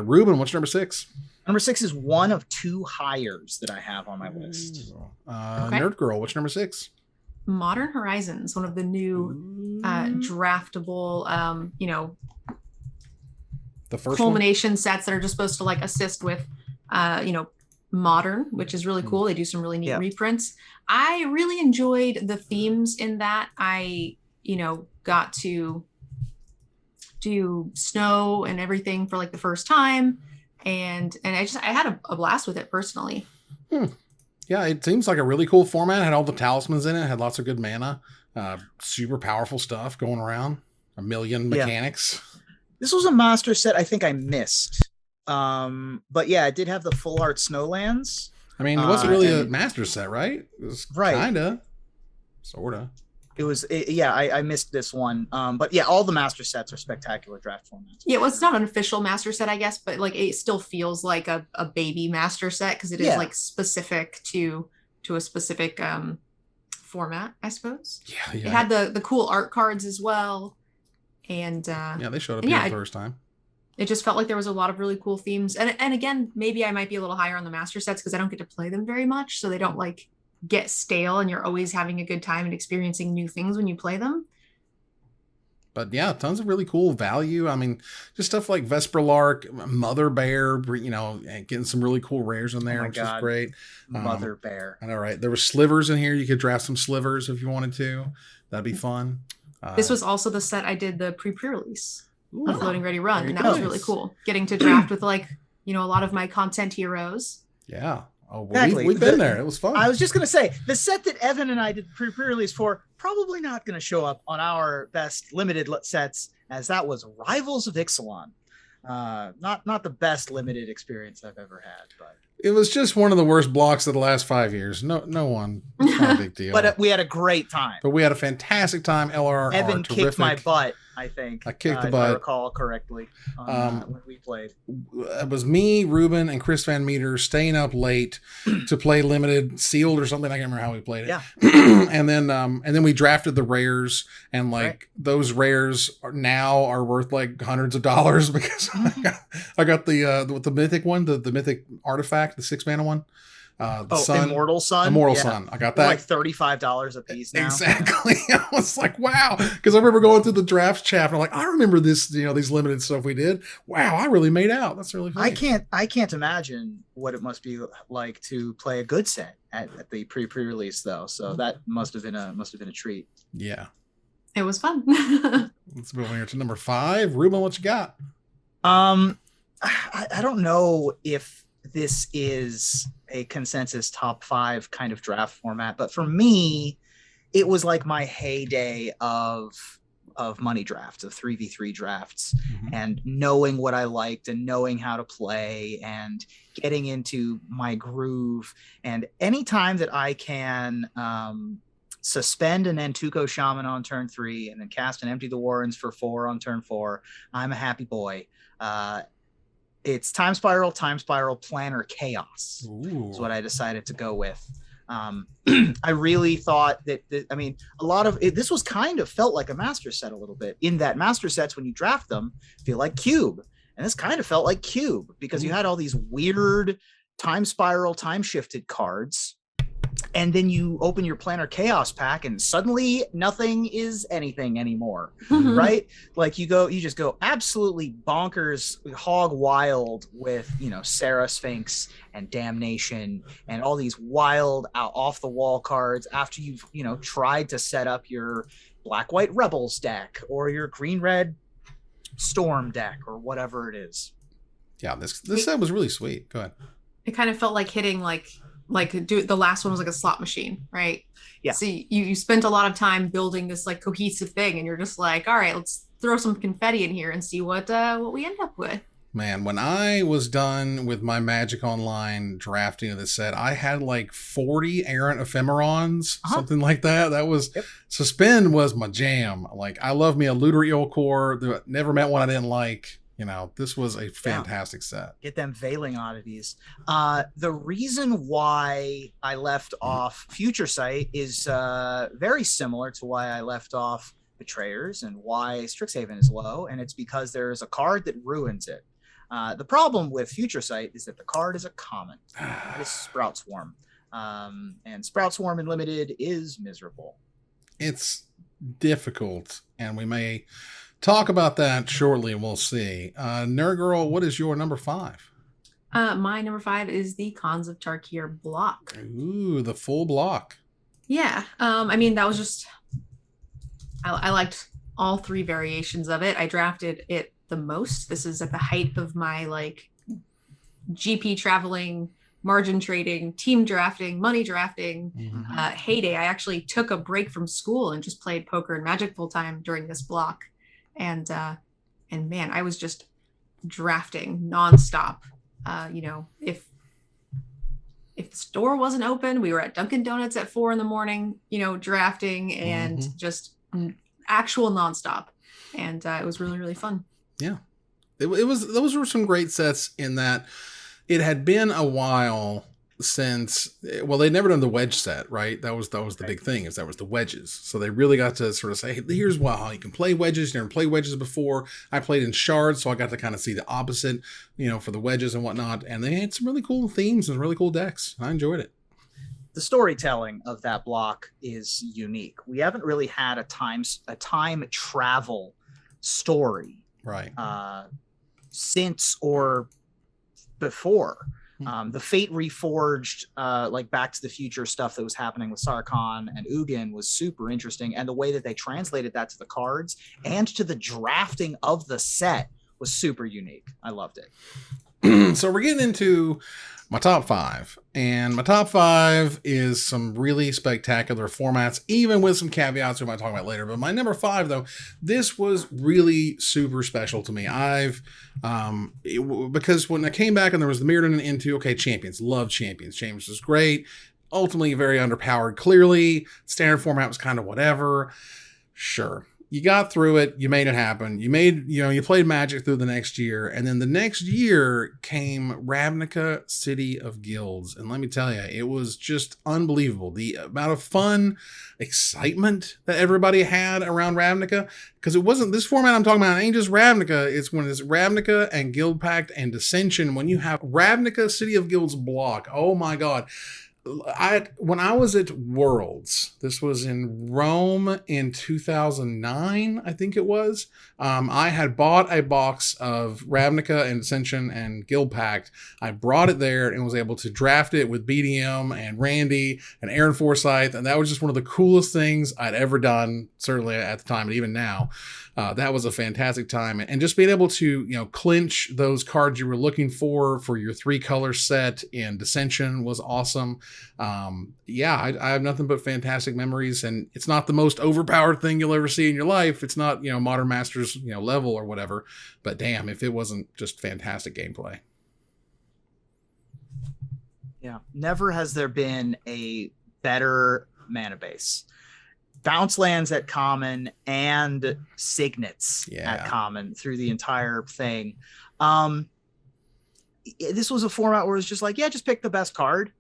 Ruben, what's number 6? Number 6 is one of 2 hires that I have on my list. Nerd Girl, what's number 6? Modern Horizons, one of the new draftable, the first culmination sets that are just supposed to like assist with, modern, which is really cool. They do some really neat reprints. I really enjoyed the themes in that. I, got to do snow and everything for like the first time. And I had a blast with it personally. Yeah, it seems like a really cool format. It had all the talismans in it. Had lots of good mana. Super powerful stuff going around. A million mechanics. This was a master set I think I missed. But yeah, it did have the full art Snowlands. I mean, it wasn't really a master set, right? It was kinda. Sorta. It was, I missed this one. But yeah, all the master sets are spectacular draft formats. Yeah, well, it's not an official master set, I guess, but like it still feels like a baby master set because it is like specific to a specific format, I suppose. Yeah. It had the cool art cards as well. And they showed up here the first time. It just felt like there was a lot of really cool themes. And again, maybe I might be a little higher on the master sets because I don't get to play them very much. So they don't like get stale and you're always having a good time and experiencing new things when you play them. But yeah, tons of really cool value. I mean, just stuff like Vesperlark, Mother Bear, and getting some really cool rares in there, which is great. Mother Bear. I know, right? There were slivers in here. You could draft some slivers if you wanted to. That'd be fun. This was also the set I did the pre-release of Floating Ready Run, and that was really cool. Getting to draft with a lot of my content heroes. Yeah. Oh, well, exactly. we've been there. It was fun. I was just going to say, the set that Evan and I did pre-release for, probably not going to show up on our best limited sets, as that was Rivals of Ixalan. Not the best limited experience I've ever had, but it was just one of the worst blocks of the last 5 years. No one. It's not a big deal. But we had a great time. But we had a fantastic time. LRR, Evan kicked my butt. I think I kicked the if butt. I recall correctly when we played. It was me, Ruben, and Chris Van Meter staying up late to play limited sealed or something. I can't remember how we played it. Yeah. and then we drafted the rares, and those rares are worth like hundreds of dollars because I got the mythic one, the mythic artifact, the 6-mana one. Sun, Immortal Sun. Sun. I got that. Like $35 a piece now. Exactly. I was like, wow. Because I remember going through the drafts chapter. I'm like, I remember this, these limited stuff we did. Wow, I really made out. That's really funny. I can't imagine what it must be like to play a good set at the pre-release though. So that must have been a treat. Yeah. It was fun. Let's move on here to number 5. Ruben, what you got? I don't know if this is a consensus top 5 kind of draft format, but for me, it was like my heyday of money drafts, of 3v3 drafts, and knowing what I liked and knowing how to play and getting into my groove. And anytime that I can suspend an Antuco Shaman on turn 3 and then cast and empty the Warrens for 4 on turn 4, I'm a happy boy. It's Time Spiral, Planner, Chaos. Ooh. Is what I decided to go with. I really thought that, a lot of it, this was kind of felt like a master set a little bit, in that master sets, when you draft them, feel like Cube. And this kind of felt like Cube because you had all these weird Time Spiral, time shifted cards. And then you open your Planner Chaos pack and suddenly nothing is anything anymore, right? Like you just go absolutely bonkers, hog wild with, Sarah Sphinx and Damnation and all these wild off the wall cards after you've, tried to set up your Black-White Rebels deck or your Green-Red Storm deck or whatever it is. Yeah, this set was really sweet. Go ahead. It kind of felt like hitting the last one was like a slot machine, right? Yeah. So you spent a lot of time building this like cohesive thing, and you're just like, all right, let's throw some confetti in here and see what we end up with. Man, when I was done with my Magic Online drafting of this set, I had like 40 errant ephemerons, something like that. That was Suspend was my jam. Like, I love me a Looter Eel Core. Never met one I didn't like. This was a fantastic set. Get them Veiling Oddities. The reason why I left off Future Sight is very similar to why I left off Betrayers and why Strixhaven is low, and it's because there's a card that ruins it. The problem with Future Sight is that the card is a common. That is Sprout Swarm. And Sprout Swarm in Limited is miserable. It's difficult, and we may talk about that shortly, and we'll see. Nerd Girl, what is your number 5? My number 5 is the Khans of Tarkir block. Ooh, the full block. Yeah. That was just, I liked all 3 variations of it. I drafted it the most. This is at the height of my GP traveling, margin trading, team drafting, money drafting heyday. I actually took a break from school and just played poker and Magic full time during this block. And man, I was just drafting nonstop. If the store wasn't open, we were at Dunkin' Donuts at 4 a.m, drafting and just actual nonstop. And it was really, really fun. Yeah. Those were some great sets in that it had been a while since, they'd never done the wedge set, right? That was the big thing, is that was the wedges. So they really got to sort of say, hey, here's how you can play wedges. You never played wedges before. I played in shards, so I got to kind of see the opposite, for the wedges and whatnot. And they had some really cool themes and really cool decks. I enjoyed it. The storytelling of that block is unique. We haven't really had a time travel story, right? Since or before. The Fate Reforged, Back to the Future stuff that was happening with Sarkhan and Ugin was super interesting. And the way that they translated that to the cards and to the drafting of the set was super unique. I loved it. So we're getting into my top 5. And my top 5 is some really spectacular formats, even with some caveats we might talk about later. But my number 5, though, this was really super special to me. Because when I came back and there was the Mirrodin into, Champions. Love Champions. Champions was great. Ultimately very underpowered, clearly. Standard format was kind of whatever. Sure. You got through it. You made it happen. You played Magic through the next year. And then the next year came Ravnica City of Guilds. And let me tell you, it was just unbelievable. The amount of fun, excitement that everybody had around Ravnica. Because it wasn't this format I'm talking about. It ain't just Ravnica. It's when it's Ravnica and Guild Pact and Dissension. When you have Ravnica City of Guilds block. Oh my God. When I was at Worlds, this was in Rome in 2009, I think it was. I had bought a box of Ravnica and Ascension and Guild Pact. I brought it there and was able to draft it with BDM and Randy and Aaron Forsyth, and that was just one of the coolest things I'd ever done, certainly at the time, and even now. That was a fantastic time, and just being able to clinch those cards you were looking for your 3-color set in Dissension was awesome. I have nothing but fantastic memories, and it's not the most overpowered thing you'll ever see in your life. It's not Modern Masters level or whatever, but damn if it wasn't just fantastic gameplay. Yeah, never has there been a better mana base. Bounce lands at common and signets at common through the entire thing. This was a format where it was just like, just pick the best card,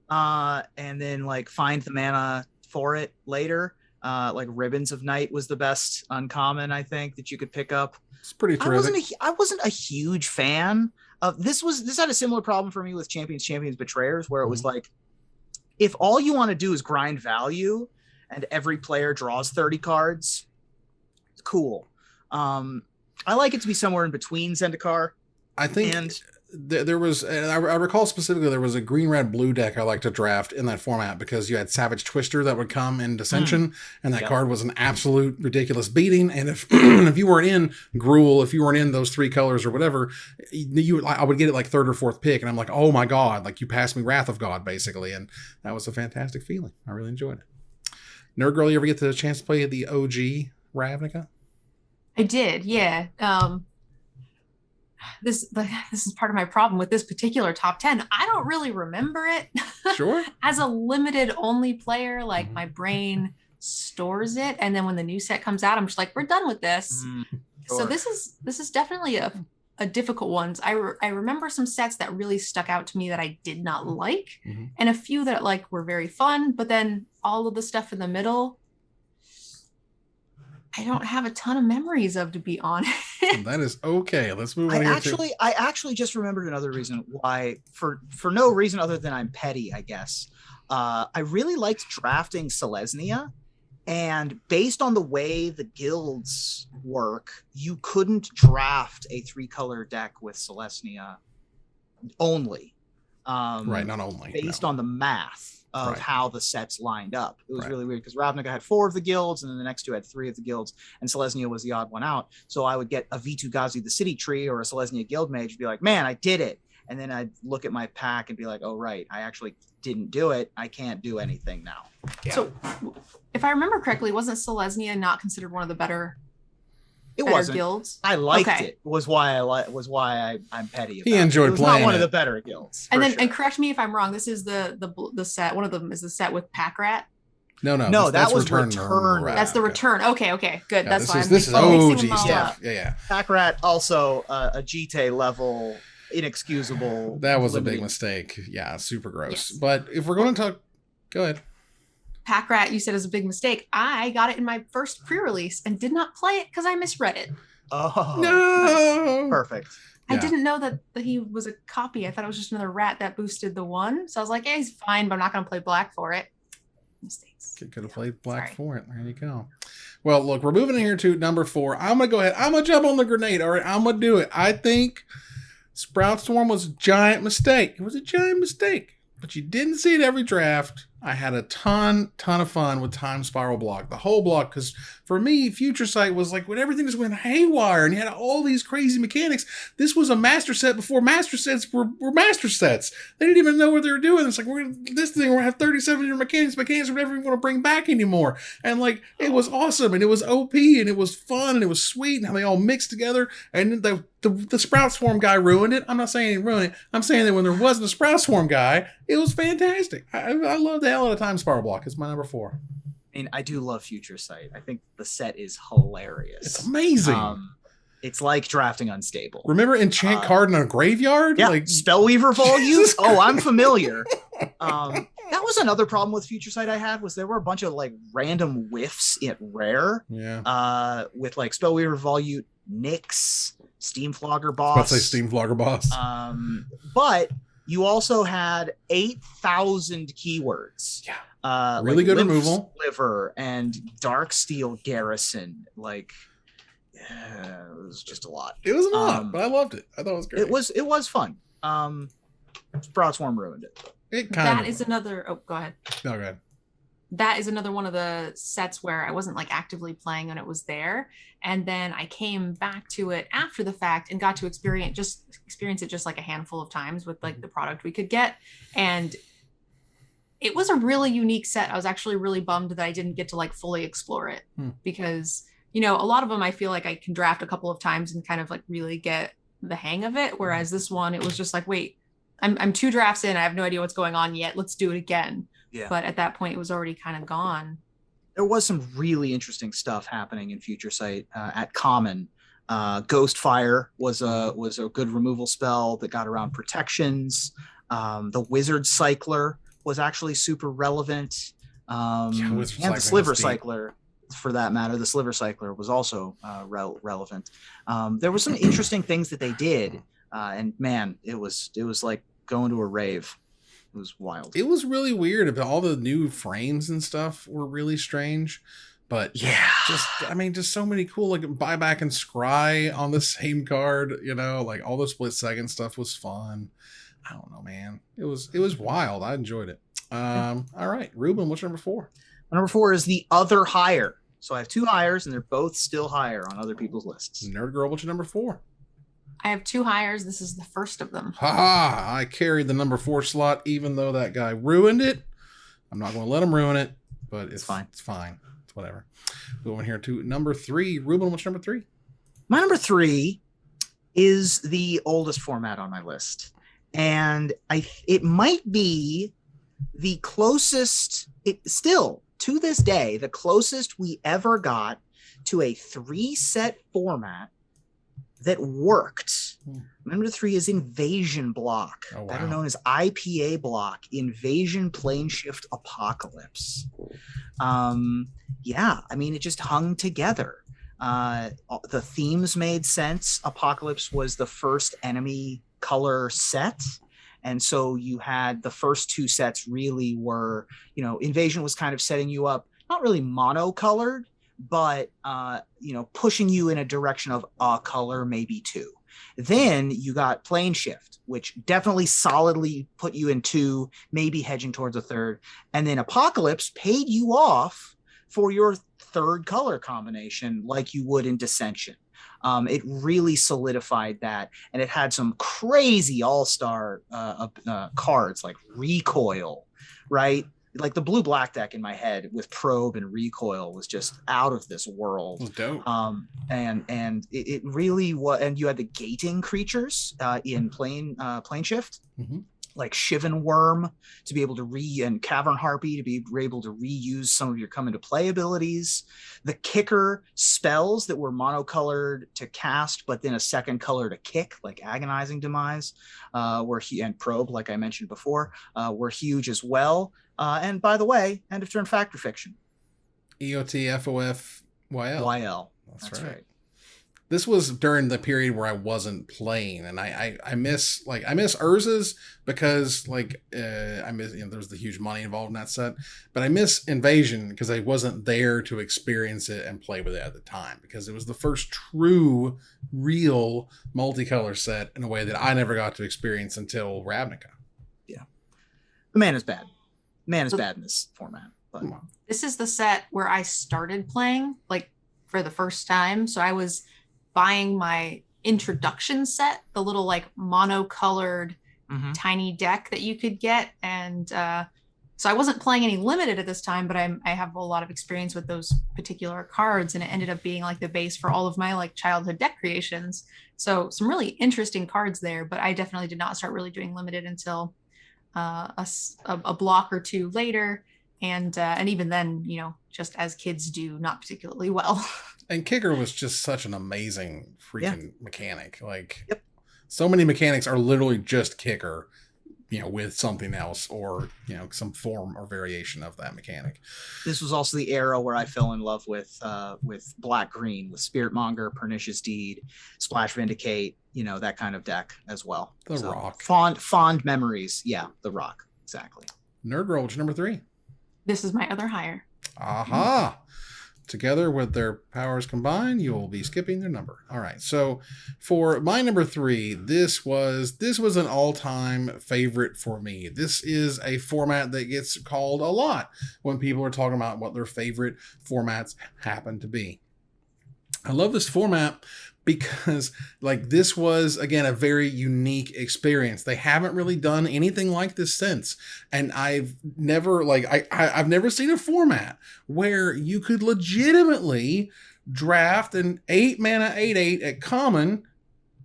and then like find the mana for it later. Like Ribbons of Night was the best uncommon, I think, that you could pick up. It's pretty terrific. I wasn't a huge fan of this. This had a similar problem for me with Champions Betrayers, where it was like, if all you want to do is grind value and every player draws 30 cards, cool. I like it to be somewhere in between Zendikar. I think there was, and I recall specifically, there was a green-red-blue deck I like to draft in that format because you had Savage Twister that would come in Dissension, and that card was an absolute ridiculous beating. And if if you weren't in Gruul, if you weren't in those 3 colors or whatever, I would get it like 3rd or 4th pick, and I'm like, oh my god, like you passed me Wrath of God, basically. And that was a fantastic feeling. I really enjoyed it. Nerd Girl, you ever get the chance to play the OG Ravnica? I did, yeah. This is part of my problem with this particular top 10. I don't really remember it. Sure. As a limited only player, like my brain stores it, and then when the new set comes out, I'm just like, we're done with this. Sure. So this is definitely a difficult one. I remember some sets that really stuck out to me that I did not like, and a few that like were very fun, but then all of the stuff in the middle, I don't have a ton of memories of, to be honest. That is okay. Let's move on. I actually just remembered another reason why, for no reason other than I'm petty, I guess. I really liked drafting Selesnya, and based on the way the guilds work, you couldn't draft a 3-color deck with Selesnya only. Right, not only. Based on the math of how the sets lined up. It was really weird because Ravnica had 4 of the guilds, and then the next 2 had 3 of the guilds, and Selesnya was the odd one out. So I would get a Vitu-Ghazi the City Tree or a Selesnya Guild Mage and be like, man, I did it. And then I'd look at my pack and be like, oh, right, I actually didn't do it. I can't do anything now. Yeah. So if I remember correctly, wasn't Selesnya not considered one of the better guilds? I liked it. Was why I'm petty about he enjoyed it. It was playing not one of the better guilds. And then, and correct me if I'm wrong, this is the set. One of them is the set with Packrat. No, that was Return. That's the Return. Okay, good. Yeah, that's fine. This is OG stuff. Yeah. Packrat also a GT level, inexcusable. That was a big mistake. Yeah, super gross. Yes. But if we're going to talk, go ahead. Packrat, you said, is a big mistake. I got it in my first pre-release and did not play it because I misread it. Oh no! Perfect. I didn't know that he was a copy. I thought it was just another rat that boosted the one. So I was like, yeah, he's fine, but I'm not going to play black for it. Mistakes. Could have played black for it. There you go. Well, look, we're moving in here to number 4. I'm going to go ahead. I'm going to jump on the grenade. All right, I'm going to do it. I think Sprout Storm was a giant mistake. It was a giant mistake. But you didn't see it every draft. I had a ton of fun with Time Spiral block, the whole block, because for me, Future Sight was like when everything just went haywire and you had all these crazy mechanics. This was a master set before master sets were master sets. They didn't even know what they were doing. It's like, we're going to have 37 different mechanics we never even want to bring back anymore. And like, it was awesome, and it was OP, and it was fun, and it was sweet, and how they all mixed together. And the Sprout Swarm guy ruined it. I'm not saying he ruined it. I'm saying that when there wasn't a Sprout Swarm guy, it was fantastic. I love the hell out of Time Spiral block. It's my number 4. I mean, I do love Future Sight. I think the set is hilarious. It's amazing. It's like drafting Unstable. Remember Enchant card in a graveyard? Yeah, like Spellweaver Volume? Oh, I'm familiar. That was another problem with Future Sight I had, was there were a bunch of like random whiffs at rare. Yeah. With like Spellweaver Volute, Nyx, Steamflogger Boss. Let's say Steamflogger Boss. But You also had 8,000 keywords. Yeah. Really good Lymph removal. Sliver and Darksteel Garrison. Like, yeah, it was just a lot. It was a lot, but I loved it. I thought it was great. It was fun. Broadswarm ruined it. It kind That is another. Oh, go ahead. No, go ahead. That is another one of the sets where I wasn't like actively playing when it was there, and then I came back to it after the fact and got to experience it just like a handful of times with like the product we could get, and it was a really unique set. I was actually really bummed that I didn't get to like fully explore it because, you know, a lot of them I feel like I can draft a couple of times and kind of like really get the hang of it, whereas this one it was just like, wait, I'm 2 drafts in, I have no idea what's going on yet, let's do it again. Yeah. But at that point, it was already kind of gone. There was some really interesting stuff happening in Future Sight at Common. Ghostfire was a good removal spell that got around protections. The Wizard Cycler was actually super relevant. And the Sliver Cycler, for that matter, the Sliver Cycler was also relevant. There were some interesting things that they did, and man, it was like going to a rave. It was wild. It was really weird. About all the new frames and stuff were really strange, but yeah, just so many cool like buyback and scry on the same card. You know, like all the split second stuff was fun. I don't know, man. It was wild. I enjoyed it. All right, Ruben, what's number 4? Number 4 is the other higher. So I have 2 hires, and they're both still higher on other people's lists. Nerd Girl, what's your number 4? I have 2 hires. This is the first of them. Ha! I carried the number 4 slot, even though that guy ruined it. I'm not going to let him ruin it, but it's fine. It's fine. It's whatever. Going here to number 3. Ruben, what's number 3? My number 3 is the oldest format on my list, and it might be the closest. It still to this day the closest we ever got to a 3-set format that worked. Number 3 is Invasion Block, better known as IPA Block, Invasion Plane Shift Apocalypse. Yeah, I mean, it just hung together. The themes made sense. Apocalypse was the first enemy color set. And so you had the first 2 sets really were, you know, Invasion was kind of setting you up, not really monocolored, but pushing you in a direction of a color, maybe 2. Then you got Plane Shift, which definitely solidly put you in 2, maybe hedging towards a 3rd. And then Apocalypse paid you off for your 3rd color combination like you would in Dissension. It really solidified that, and it had some crazy all-star cards like Recoil, right? Like the blue-black deck in my head with Probe and Recoil was just out of this world. It was dope. And it really was. And you had the gating creatures in Plane Shift, like Shivan Worm to be able to and Cavern Harpy to be able to reuse some of your come into play abilities. The kicker spells that were monocolored to cast, but then a second color to kick, like Agonizing Demise, and Probe, like I mentioned before, were huge as well. And by the way, end of turn Factor Fiction. EOT, FOF, YL. YL. That's right. This was during the period where I wasn't playing, and I miss Urza's because I miss, there's the huge money involved in that set, but I miss Invasion because I wasn't there to experience it and play with it at the time, because it was the first true, real multicolor set in a way that I never got to experience until Ravnica. Yeah, the man is bad. Man is bad in this format. But this is the set where I started playing for the first time, so I was buying my introduction set, the little monocolored tiny deck that you could get, and so I wasn't playing any limited at this time, but I have a lot of experience with those particular cards, and it ended up being the base for all of my childhood deck creations. So some really interesting cards there, but I definitely did not start really doing limited until a block or 2 later, and even then, just as kids do, not particularly well. And Kicker was just such an amazing freaking mechanic. So many mechanics are literally just Kicker with something else or, some form or variation of that mechanic. This was also the era where I fell in love with Black Green, with Spiritmonger, Pernicious Deed, Splash Vindicate, that kind of deck as well. The Rock. Fond memories. Yeah, the Rock. Exactly. Nerd Girl, what's your number 3? This is my other higher. Aha. Together with their powers combined, you will be skipping their number. All right. So for my number 3, this was an all-time favorite for me. This is a format that gets called a lot when people are talking about what their favorite formats happen to be. I love this format because this was, again, a very unique experience. They haven't really done anything like this since. And I've never I've never seen a format where you could legitimately draft an 8-mana 8/8 at common,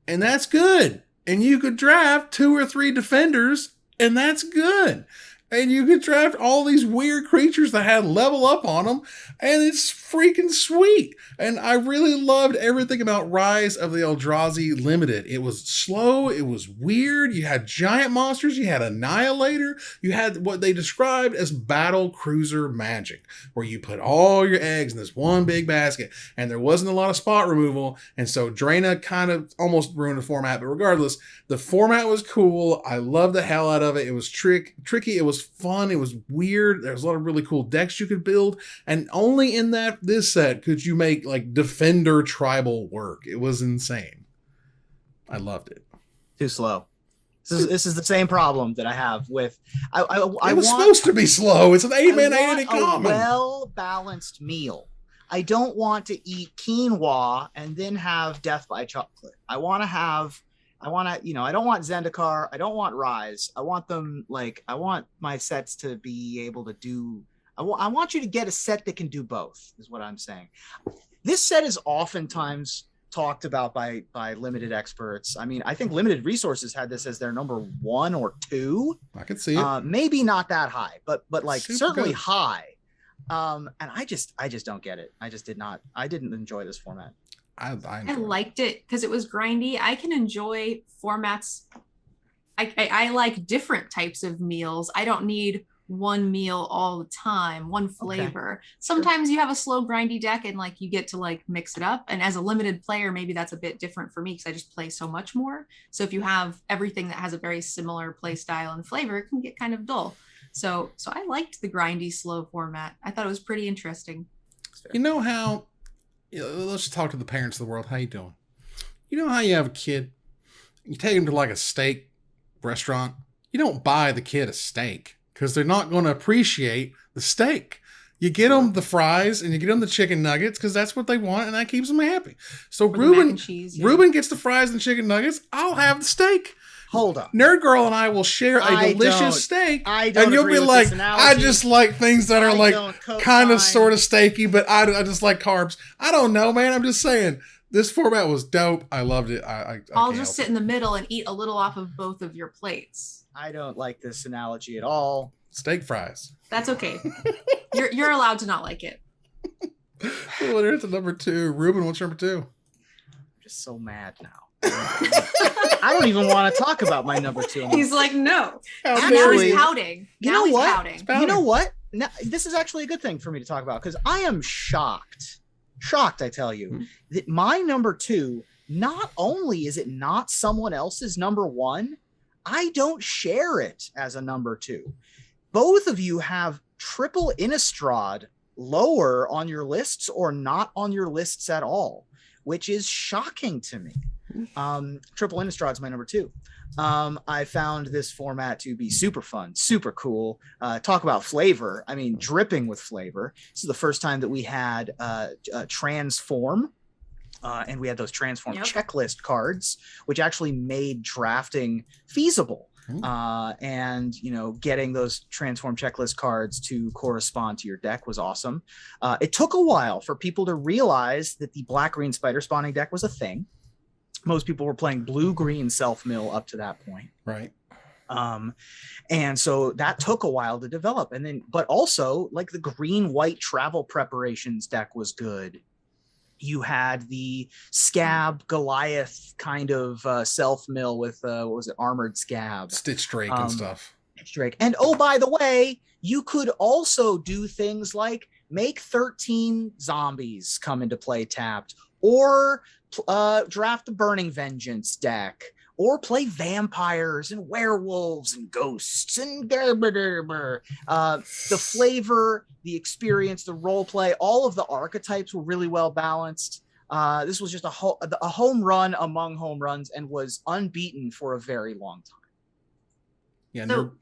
and that's good. And you could draft 2 or 3 defenders, and that's good. And you could draft all these weird creatures that had level up on them, and it's freaking sweet. And I really loved everything about Rise of the Eldrazi Limited. It was slow, it was weird, you had giant monsters, you had Annihilator, you had what they described as battle cruiser magic, where you put all your eggs in this one big basket, and there wasn't a lot of spot removal, and so Draina kind of almost ruined the format, but regardless, the format was cool. I loved the hell out of it. It was tricky, it was fun, it was weird, there was a lot of really cool decks you could build, and only in this set could you make Defender tribal work. It was insane. I loved it. Too slow. This is the same problem that I have with it was supposed to be slow. It's an 8-mana 8 common. A well-balanced meal. I don't want to eat quinoa and then have Death by Chocolate. I don't want Zendikar. I don't want Rise. I want them I want my sets to be able to do. I want you to get a set that can do both, is what I'm saying. This set is oftentimes talked about by limited experts. I mean, I think Limited Resources had this as their number 1 or 2. I could see it. Maybe not that high, but Super certainly good. high. And I just don't get it. I didn't enjoy this format. I liked it because it was grindy. I can enjoy formats. I like different types of meals. I don't need one meal all the time, one flavor. Okay. Sometimes you have a slow grindy deck and you get to mix it up. And as a limited player, maybe that's a bit different for me because I just play so much more. So if you have everything that has a very similar play style and flavor, it can get kind of dull. So I liked the grindy slow format. I thought it was pretty interesting. You know how, let's just talk to the parents of the world. How you doing? You know how you have a kid, you take him to a steak restaurant. You don't buy the kid a steak because they're not going to appreciate the steak. You get them the fries and you get them the chicken nuggets because that's what they want and that keeps them happy. So Ruben gets the fries and chicken nuggets. I'll have the steak. Hold up. Nerd Girl and I will share a delicious steak. And you'll be like, I just like things that are kind of sort of steaky, but I just like carbs. I don't know, man. I'm just saying. This format was dope. I loved it. I'll just sit in the middle and eat a little off of both of your plates. I don't like this analogy at all. Steak fries. That's okay. You're allowed to not like it. Well, there's the number 2. Ruben, what's number 2? I'm just so mad now. I don't even want to talk about my number 2. He's like, no. Now he's pouting. You know what? Now, this is actually a good thing for me to talk about because I am shocked, I tell you, that my number 2, not only is it not someone else's number 1, I don't share it as a number 2. Both of you have Triple Innistrad lower on your lists or not on your lists at all, which is shocking to me. Triple Innistrad's my number 2. I found this format to be super fun, super cool. Talk about flavor. I mean, dripping with flavor. This is the first time that we had Transform. And we had those Transform checklist cards, which actually made drafting feasible. And getting those Transform checklist cards to correspond to your deck was awesome. It took a while for people to realize that the black-green spider spawning deck was a thing. Most people were playing blue-green self-mill up to that point. Right. And so that took a while to develop. And then, but also the green-white travel preparations deck was good. You had the Scab Goliath kind of self mill with what was it, Armored Scab, Stitch Drake and stuff. Drake. And oh, by the way, you could also do things like make 13 zombies come into play tapped, or draft the Burning Vengeance deck, or play vampires and werewolves and ghosts and the flavor, the experience, the role play, all of the archetypes were really well balanced. This was just a home run among home runs and was unbeaten for a very long time. Yeah, so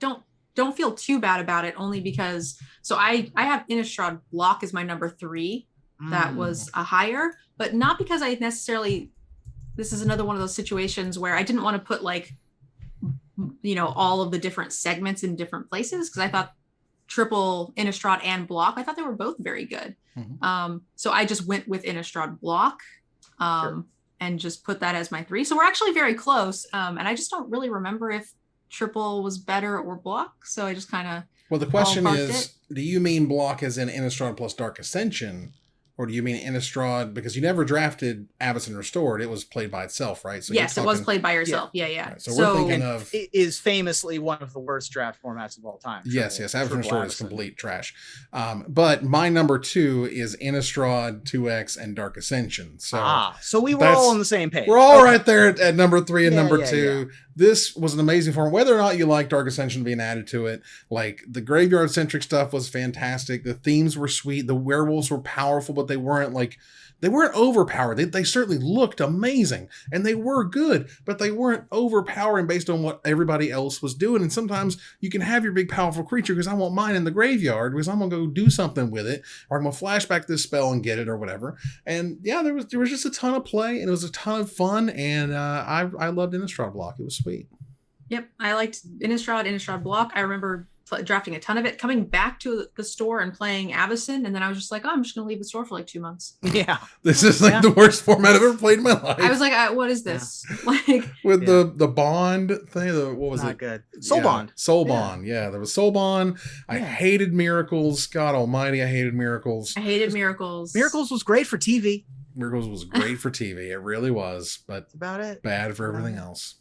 don't feel too bad about it, only because I have Innistrad Block as my number 3. That was a higher, but not because I necessarily, this is another one of those situations where I didn't want to put like, all of the different segments in different places, because I thought triple Innistrad and Block, I thought they were both very good. So I just went with Innistrad Block and just put that as my 3. So we're actually very close. And I just don't really remember if triple was better or Block. So I just kind of, well, the question is, do you mean Block as in Innistrad plus Dark Ascension? Or do you mean Innistrad, because you never drafted Avacyn Restored, it was played by itself, right? So yes, it was played by yourself. Yeah. Right, so we're thinking of... It is famously one of the worst draft formats of all time. Yes, Avacyn Restored is complete trash. But my number 2 is Innistrad, 2X, and Dark Ascension. So we were all on the same page. We're all right there at number 3 and number 2. Yeah. This was an amazing form. Whether or not you like Dark Ascension being added to it, like the graveyard-centric stuff was fantastic. The themes were sweet. The werewolves were powerful, but they weren't overpowered. They certainly looked amazing, and they were good, but they weren't overpowering based on what everybody else was doing. And sometimes you can have your big powerful creature because I want mine in the graveyard because I'm gonna go do something with it, or I'm gonna flashback this spell and get it or whatever. And yeah, there was just a ton of play, and it was a ton of fun, and I loved Innistrad Block. It was sweet. Yep, I liked Innistrad Block. I remember drafting a ton of it, coming back to the store and playing Avacyn, and then I was just like, I'm just gonna leave the store for like 2 months. Yeah, this is like the worst format I've ever played in my life. I was like, what is this? Like with the bond thing, what was not it? Good. Soul Bond. Yeah, there was Soul Bond. I hated Miracles. God Almighty, I hated Miracles. I hated Miracles. Miracles was great for TV. Miracles was great for TV. It really was, but that's about it. Bad for everything else.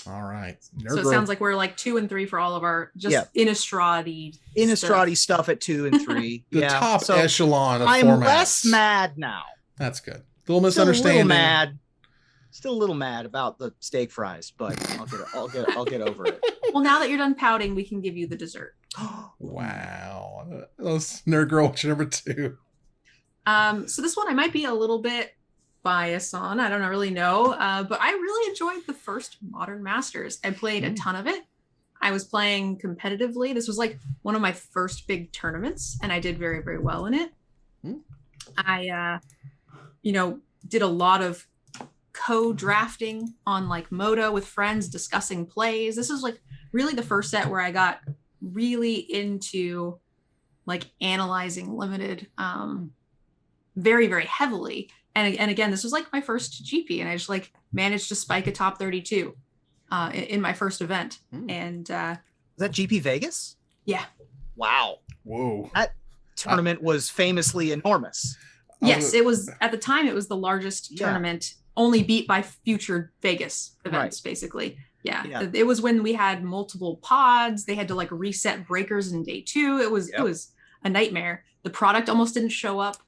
All right. So it sounds like we're like 2 and 3 for all of our Innistrad stuff at 2 and 3. The top echelon of I'm formats. less mad now. That's good. A little misunderstanding. Still a little mad about the steak fries, but I'll get over it. Well, now that you're done pouting, we can give you the dessert. Wow. Those Nerd Girl, number 2. So this one I might be a little bit bias on. I don't really know, but I really enjoyed the first Modern Masters. I played a ton of it. I was playing competitively. This was like one of my first big tournaments, and I did very, very well in it. I, did a lot of co-drafting on like Moto with friends, discussing plays. This is like really the first set where I got really into like analyzing limited very, very heavily. And again, this was like my first GP, and I just like managed to spike a top 32 in my first event. And is that GP Vegas? Yeah. Wow. Whoa. That tournament was famously enormous. Yes, it was at the time. It was the largest tournament, only beat by future Vegas events, basically. Yeah. It was when we had multiple pods. They had to like reset breakers in day 2. It was a nightmare. The product almost didn't show up.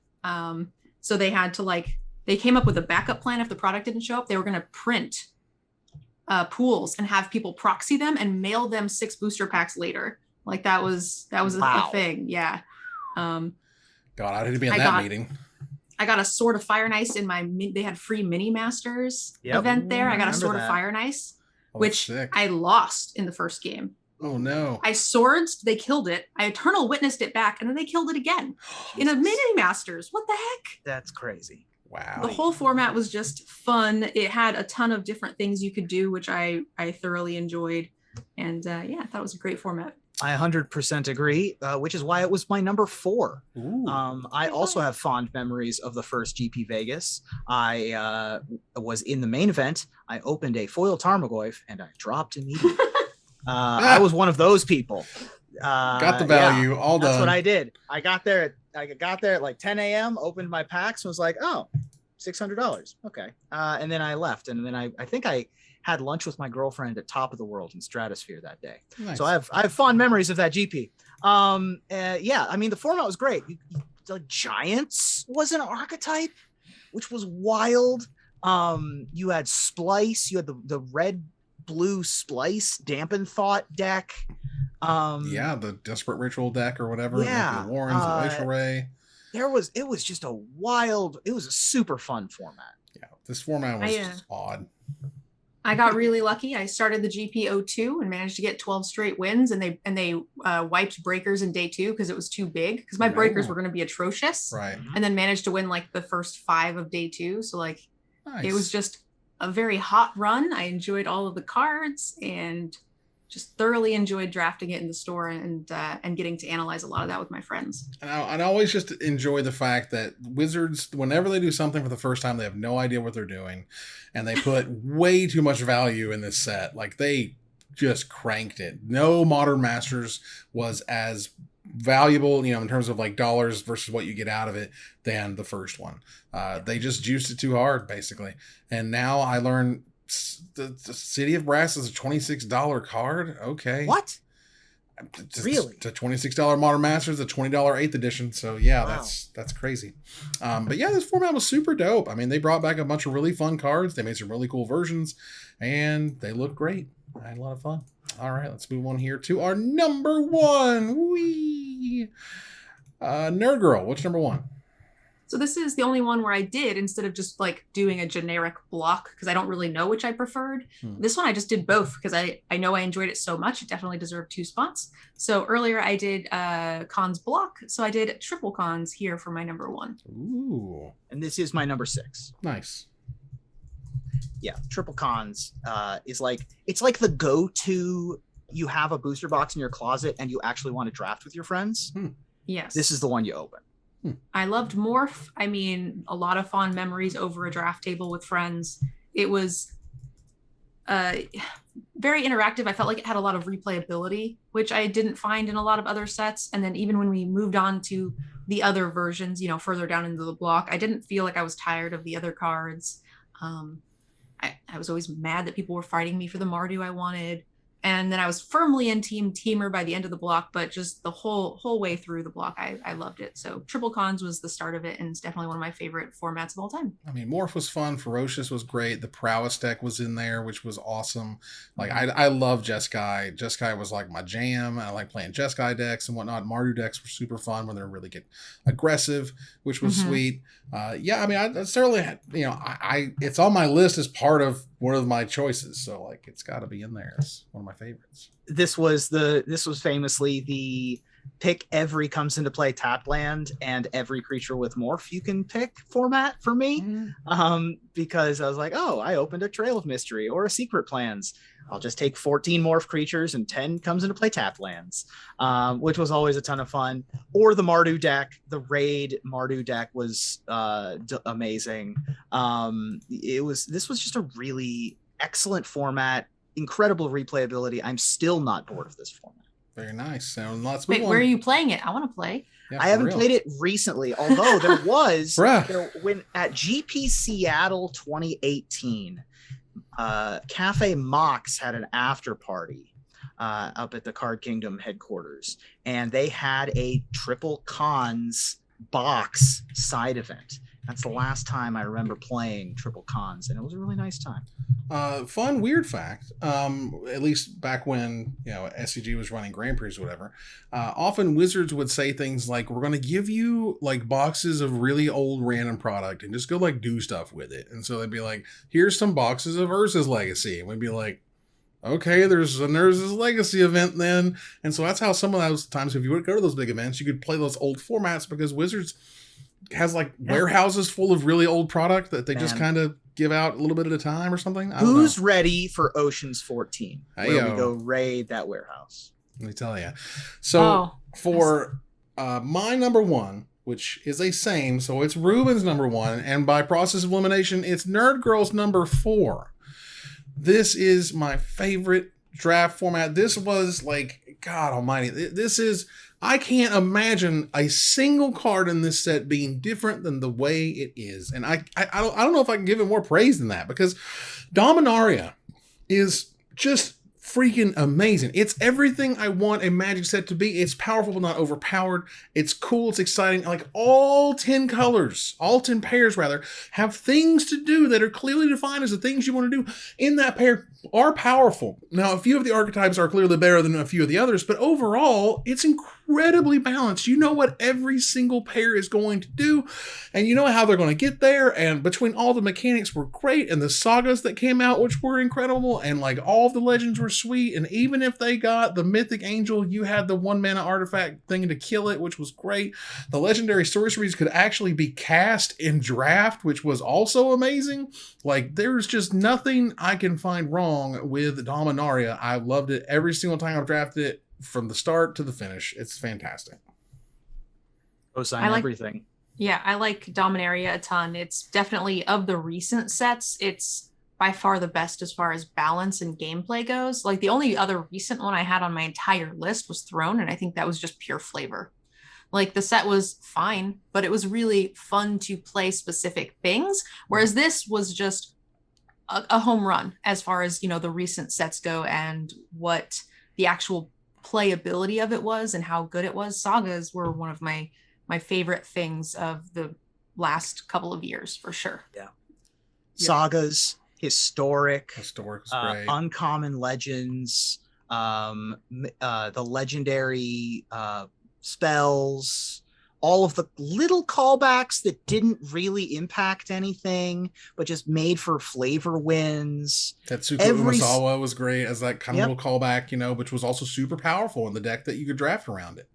So they had to they came up with a backup plan. If the product didn't show up, they were going to print pools and have people proxy them and mail them 6 booster packs later. Like that was a thing. Yeah. God, I had to be in that meeting. I got a Sword of Fire and Ice in they had free mini masters event there. I got a Sword of Fire and Ice, which sick. I lost in the first game. Oh no. I swords, they killed it. I Eternal Witnessed it back, and then they killed it again in a mini masters. What the heck? That's crazy. Wow. The whole format was just fun. It had a ton of different things you could do, which I thoroughly enjoyed. And I thought it was a great format. I 100% agree, which is why it was my number 4. I also have fond memories of the first GP Vegas. I was in the main event. I opened a foil Tarmogoyf, and I dropped immediately. I was one of those people. Got the value all done. That's what I did. I got there at like 10 a.m., opened my packs, and was like, oh, $600. Okay. And then I left. And then I think I had lunch with my girlfriend at Top of the World in Stratosphere that day. Nice. So I have fond memories of that GP. Yeah, I mean, the format was great. The Giants was an archetype, which was wild. You had Splice, you had the red blue Splice Dampen Thought deck. Yeah, the Desperate Ritual deck or whatever. Yeah, the Warrens, the Glacial Ray. It was just it was a super fun format. Yeah, this format was just odd. I got really lucky. I started the GP02 and managed to get 12 straight wins, and they wiped breakers in day 2 because it was too big, because my breakers were going to be atrocious. Right. And then managed to win like the first 5 of day 2. So like Nice. it was just a very hot run. I enjoyed all of the cards and just thoroughly enjoyed drafting it in the store and getting to analyze a lot of that with my friends. And I always just enjoy the fact that Wizards, whenever they do something for the first time, they have no idea what they're doing, and they put way too much value in this set. Like, they just cranked it. No Modern Masters was as valuable, in terms of like dollars versus what you get out of it, than the first one. They just juiced it too hard, basically. And now I learn the City of Brass is a $26 card. Okay. What? Really? It's a $26 Modern Masters, a $20 8th edition. So yeah, Wow. that's crazy. But yeah, this format was super dope. I mean, they brought back a bunch of really fun cards. They made some really cool versions, and they look great. I had a lot of fun. All right, let's move on here to our number 1. Wee. Nerd Girl, what's number 1? So this is the only one where I did, instead of just like doing a generic block, because I don't really know which I preferred. This one I just did both because I know I enjoyed it so much. It definitely deserved 2 spots. So earlier I did cons block. So I did triple cons here for my number 1. Ooh. And this is my number 6. Nice. Yeah, triple cons is like, it's like the go-to. You have a booster box in your closet and you actually want to draft with your friends. Yes. This is the one you open. I loved Morph. I mean, a lot of fond memories over a draft table with friends. It was very interactive. I felt like it had a lot of replayability, which I didn't find in a lot of other sets. And then even when we moved on to the other versions, further down into the block, I didn't feel like I was tired of the other cards. I was always mad that people were fighting me for the Mardu I wanted. And then I was firmly in Team Teamer by the end of the block, but just the whole way through the block, I loved it. So Triple Cons was the start of it, and it's definitely one of my favorite formats of all time. I mean, Morph was fun. Ferocious was great. The Prowess deck was in there, which was awesome. Like, I love Jeskai. Jeskai was like my jam. I like playing Jeskai decks and whatnot. Mardu decks were super fun when they really get aggressive, which was sweet. Yeah, I mean, I certainly had, it's on my list as part of one of my choices. So like, it's got to be in there. It's one of my favorites. This was famously the pick every comes into play tap land and every creature with morph you can pick format for me. Because I was like, oh, I opened a Trail of Mystery or a Secret Plans. I'll just take 14 morph creatures and 10 comes into play tap lands, which was always a ton of fun. Or the Mardu deck, the Raid Mardu deck was amazing. This was just a really excellent format, incredible replayability. I'm still not bored of this format. Very nice. So let's Wait, where are you playing it? I want to play. Yeah, I haven't played it recently, although there was when at GP Seattle 2018, Cafe Mox had an after party up at the Card Kingdom headquarters, and they had a triple cons box side event. That's the last time I remember playing triple cons, and it was a really nice time. Fun weird fact, at least back when SCG was running Grand Prix or whatever, often Wizards would say things like, we're going to give you like boxes of really old random product and just go like do stuff with it. And so they'd be like, here's some boxes of Urza's Legacy, and we'd be like, okay, there's a Urza's Legacy event then. And so that's how some of those times, if you would go to those big events, you could play those old formats, because Wizards has like warehouses full of really old product that they just kind of give out a little bit at a time or something. Who's ready for Oceans 14? Where we go raid that warehouse. Let me tell you. So for my number 1, which is a same, so it's Ruben's number 1, and by process of elimination, it's Nerd Girl's number 4. This is my favorite draft format. This was like God almighty, I can't imagine a single card in this set being different than the way it is. And I don't know if I can give it more praise than that, because Dominaria is just freaking amazing. It's everything I want a Magic set to be. It's powerful but not overpowered. It's cool. It's exciting. Like all 10 colors, all 10 pairs rather, have things to do that are clearly defined as the things you want to do in that pair are powerful. Now, a few of the archetypes are clearly better than a few of the others, but overall, it's incredibly balanced. You know what every single pair is going to do, and you know how they're going to get there, and between all the mechanics were great, and the sagas that came out, which were incredible, and like all of the legends were sweet, and even if they got the Mythic Angel, you had the 1-mana artifact thing to kill it, which was great. The legendary sorceries could actually be cast in draft, which was also amazing. Like, there's just nothing I can find wrong with Dominaria. I loved it every single time I've drafted it from the start to the finish. It's fantastic. Co-sign everything. Yeah, I like Dominaria a ton. It's definitely, of the recent sets, it's by far the best as far as balance and gameplay goes. Like, the only other recent one I had on my entire list was Throne, and I think that was just pure flavor. Like, the set was fine, but it was really fun to play specific things, whereas this was just a home run as far as, you know, the recent sets go and what the actual playability of it was and how good it was. Sagas were one of my favorite things of the last couple of years, for sure. Yeah. Sagas, historic was great. Uncommon legends, the legendary spells, all of the little callbacks that didn't really impact anything, but just made for flavor wins. Tetsuko Umasawa was great as that kind of little callback, you know, which was also super powerful in the deck that you could draft around it.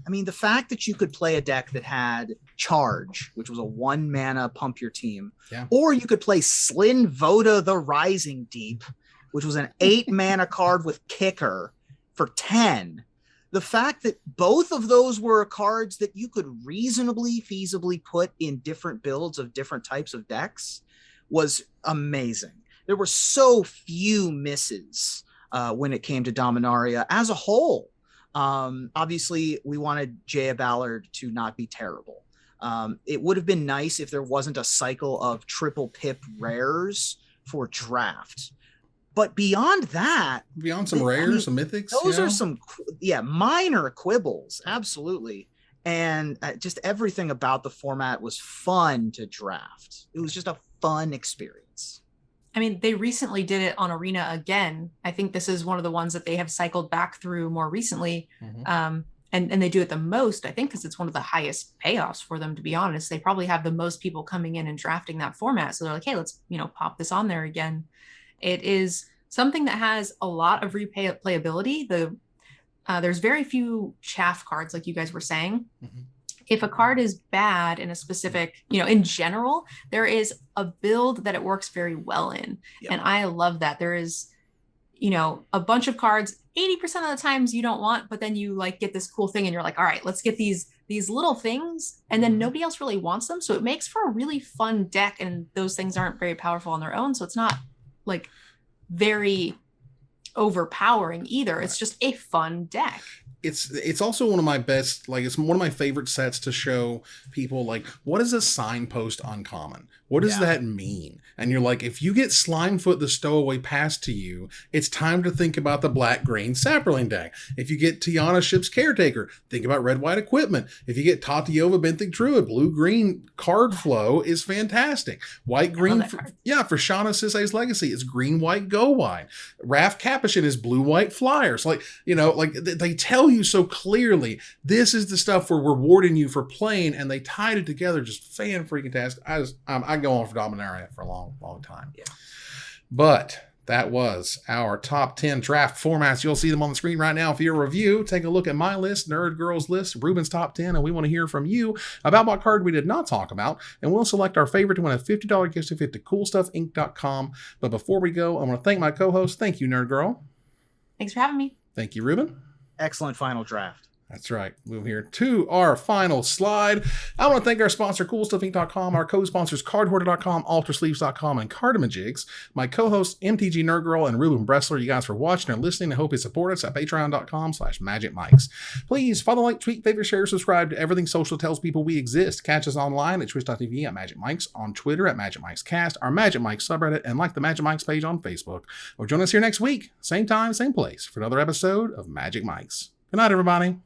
I mean, the fact that you could play a deck that had Charge, which was a 1-mana pump your team, or you could play Slyn Voda the Rising Deep, which was an 8-mana card with Kicker for 10. The fact that both of those were cards that you could reasonably, feasibly put in different builds of different types of decks was amazing. There were so few misses when it came to Dominaria as a whole. Obviously, we wanted Jaya Ballard to not be terrible. It would have been nice if there wasn't a cycle of triple pip rares for draft. But beyond that, beyond some rares, some mythics, those are some, minor quibbles. Absolutely. And just everything about the format was fun to draft. It was just a fun experience. I mean, they recently did it on Arena again. I think this is one of the ones that they have cycled back through more recently. And they do it the most, I think, because it's one of the highest payoffs for them, to be honest. They probably have the most people coming in and drafting that format. So they're like, hey, let's, pop this on there again. It is something that has a lot of replayability. There's very few chaff cards, like you guys were saying. If a card is bad in a specific, in general, there is a build that it works very well in. And I love that. There is, a bunch of cards, 80% of the times you don't want, but then you get this cool thing and you're like, all right, let's get these little things. And then nobody else really wants them. So it makes for a really fun deck. And those things aren't very powerful on their own. So it's not very overpowering either. It's just a fun deck. It's also one of my best, it's one of my favorite sets to show people, what is a signpost uncommon? What does that mean? And you're like, if you get Slimefoot the Stowaway passed to you, it's time to think about the black-green Saproling deck. If you get Tiana Ship's Caretaker, think about red-white equipment. If you get Tatiova Benthic Druid, blue-green card flow is fantastic. White-green, for Shauna Sisay's Legacy, it's green-white go wide. Raph Capuchin is blue-white flyers. They tell you so clearly, this is the stuff we're rewarding you for playing, and they tied it together just fan-freaking-tastic. I go on for Dominaria for a long time. Yeah. But that was our top 10 draft formats. You'll see them on the screen right now. For your review, take a look at my list, Nerd Girl's list, Ruben's top 10, and we want to hear from you about what card we did not talk about, and we'll select our favorite to win a $50 gift certificate to CoolStuffInc.com. But before we go, I want to thank my co-host. Thank you, Nerd Girl. Thanks for having me. Thank you, Ruben. Excellent final draft. That's right. Move here to our final slide. I want to thank our sponsor, CoolStuffInc.com, our co-sponsors, CardHoarder.com, AlterSleeves.com, and Cardamajigs, my co-hosts, MTG Nerd Girl and Ruben Bressler. You guys for watching and listening. I hope you support us at patreon.com/magicmics. Please follow, like, tweet, favorite, share, subscribe to everything social tells people we exist. Catch us online at twitch.tv at Magic Mics, on Twitter at Magic Mics Cast, our Magic Mics subreddit, and like the Magic Mics page on Facebook. Or join us here next week, same time, same place, for another episode of Magic Mics. Good night, everybody.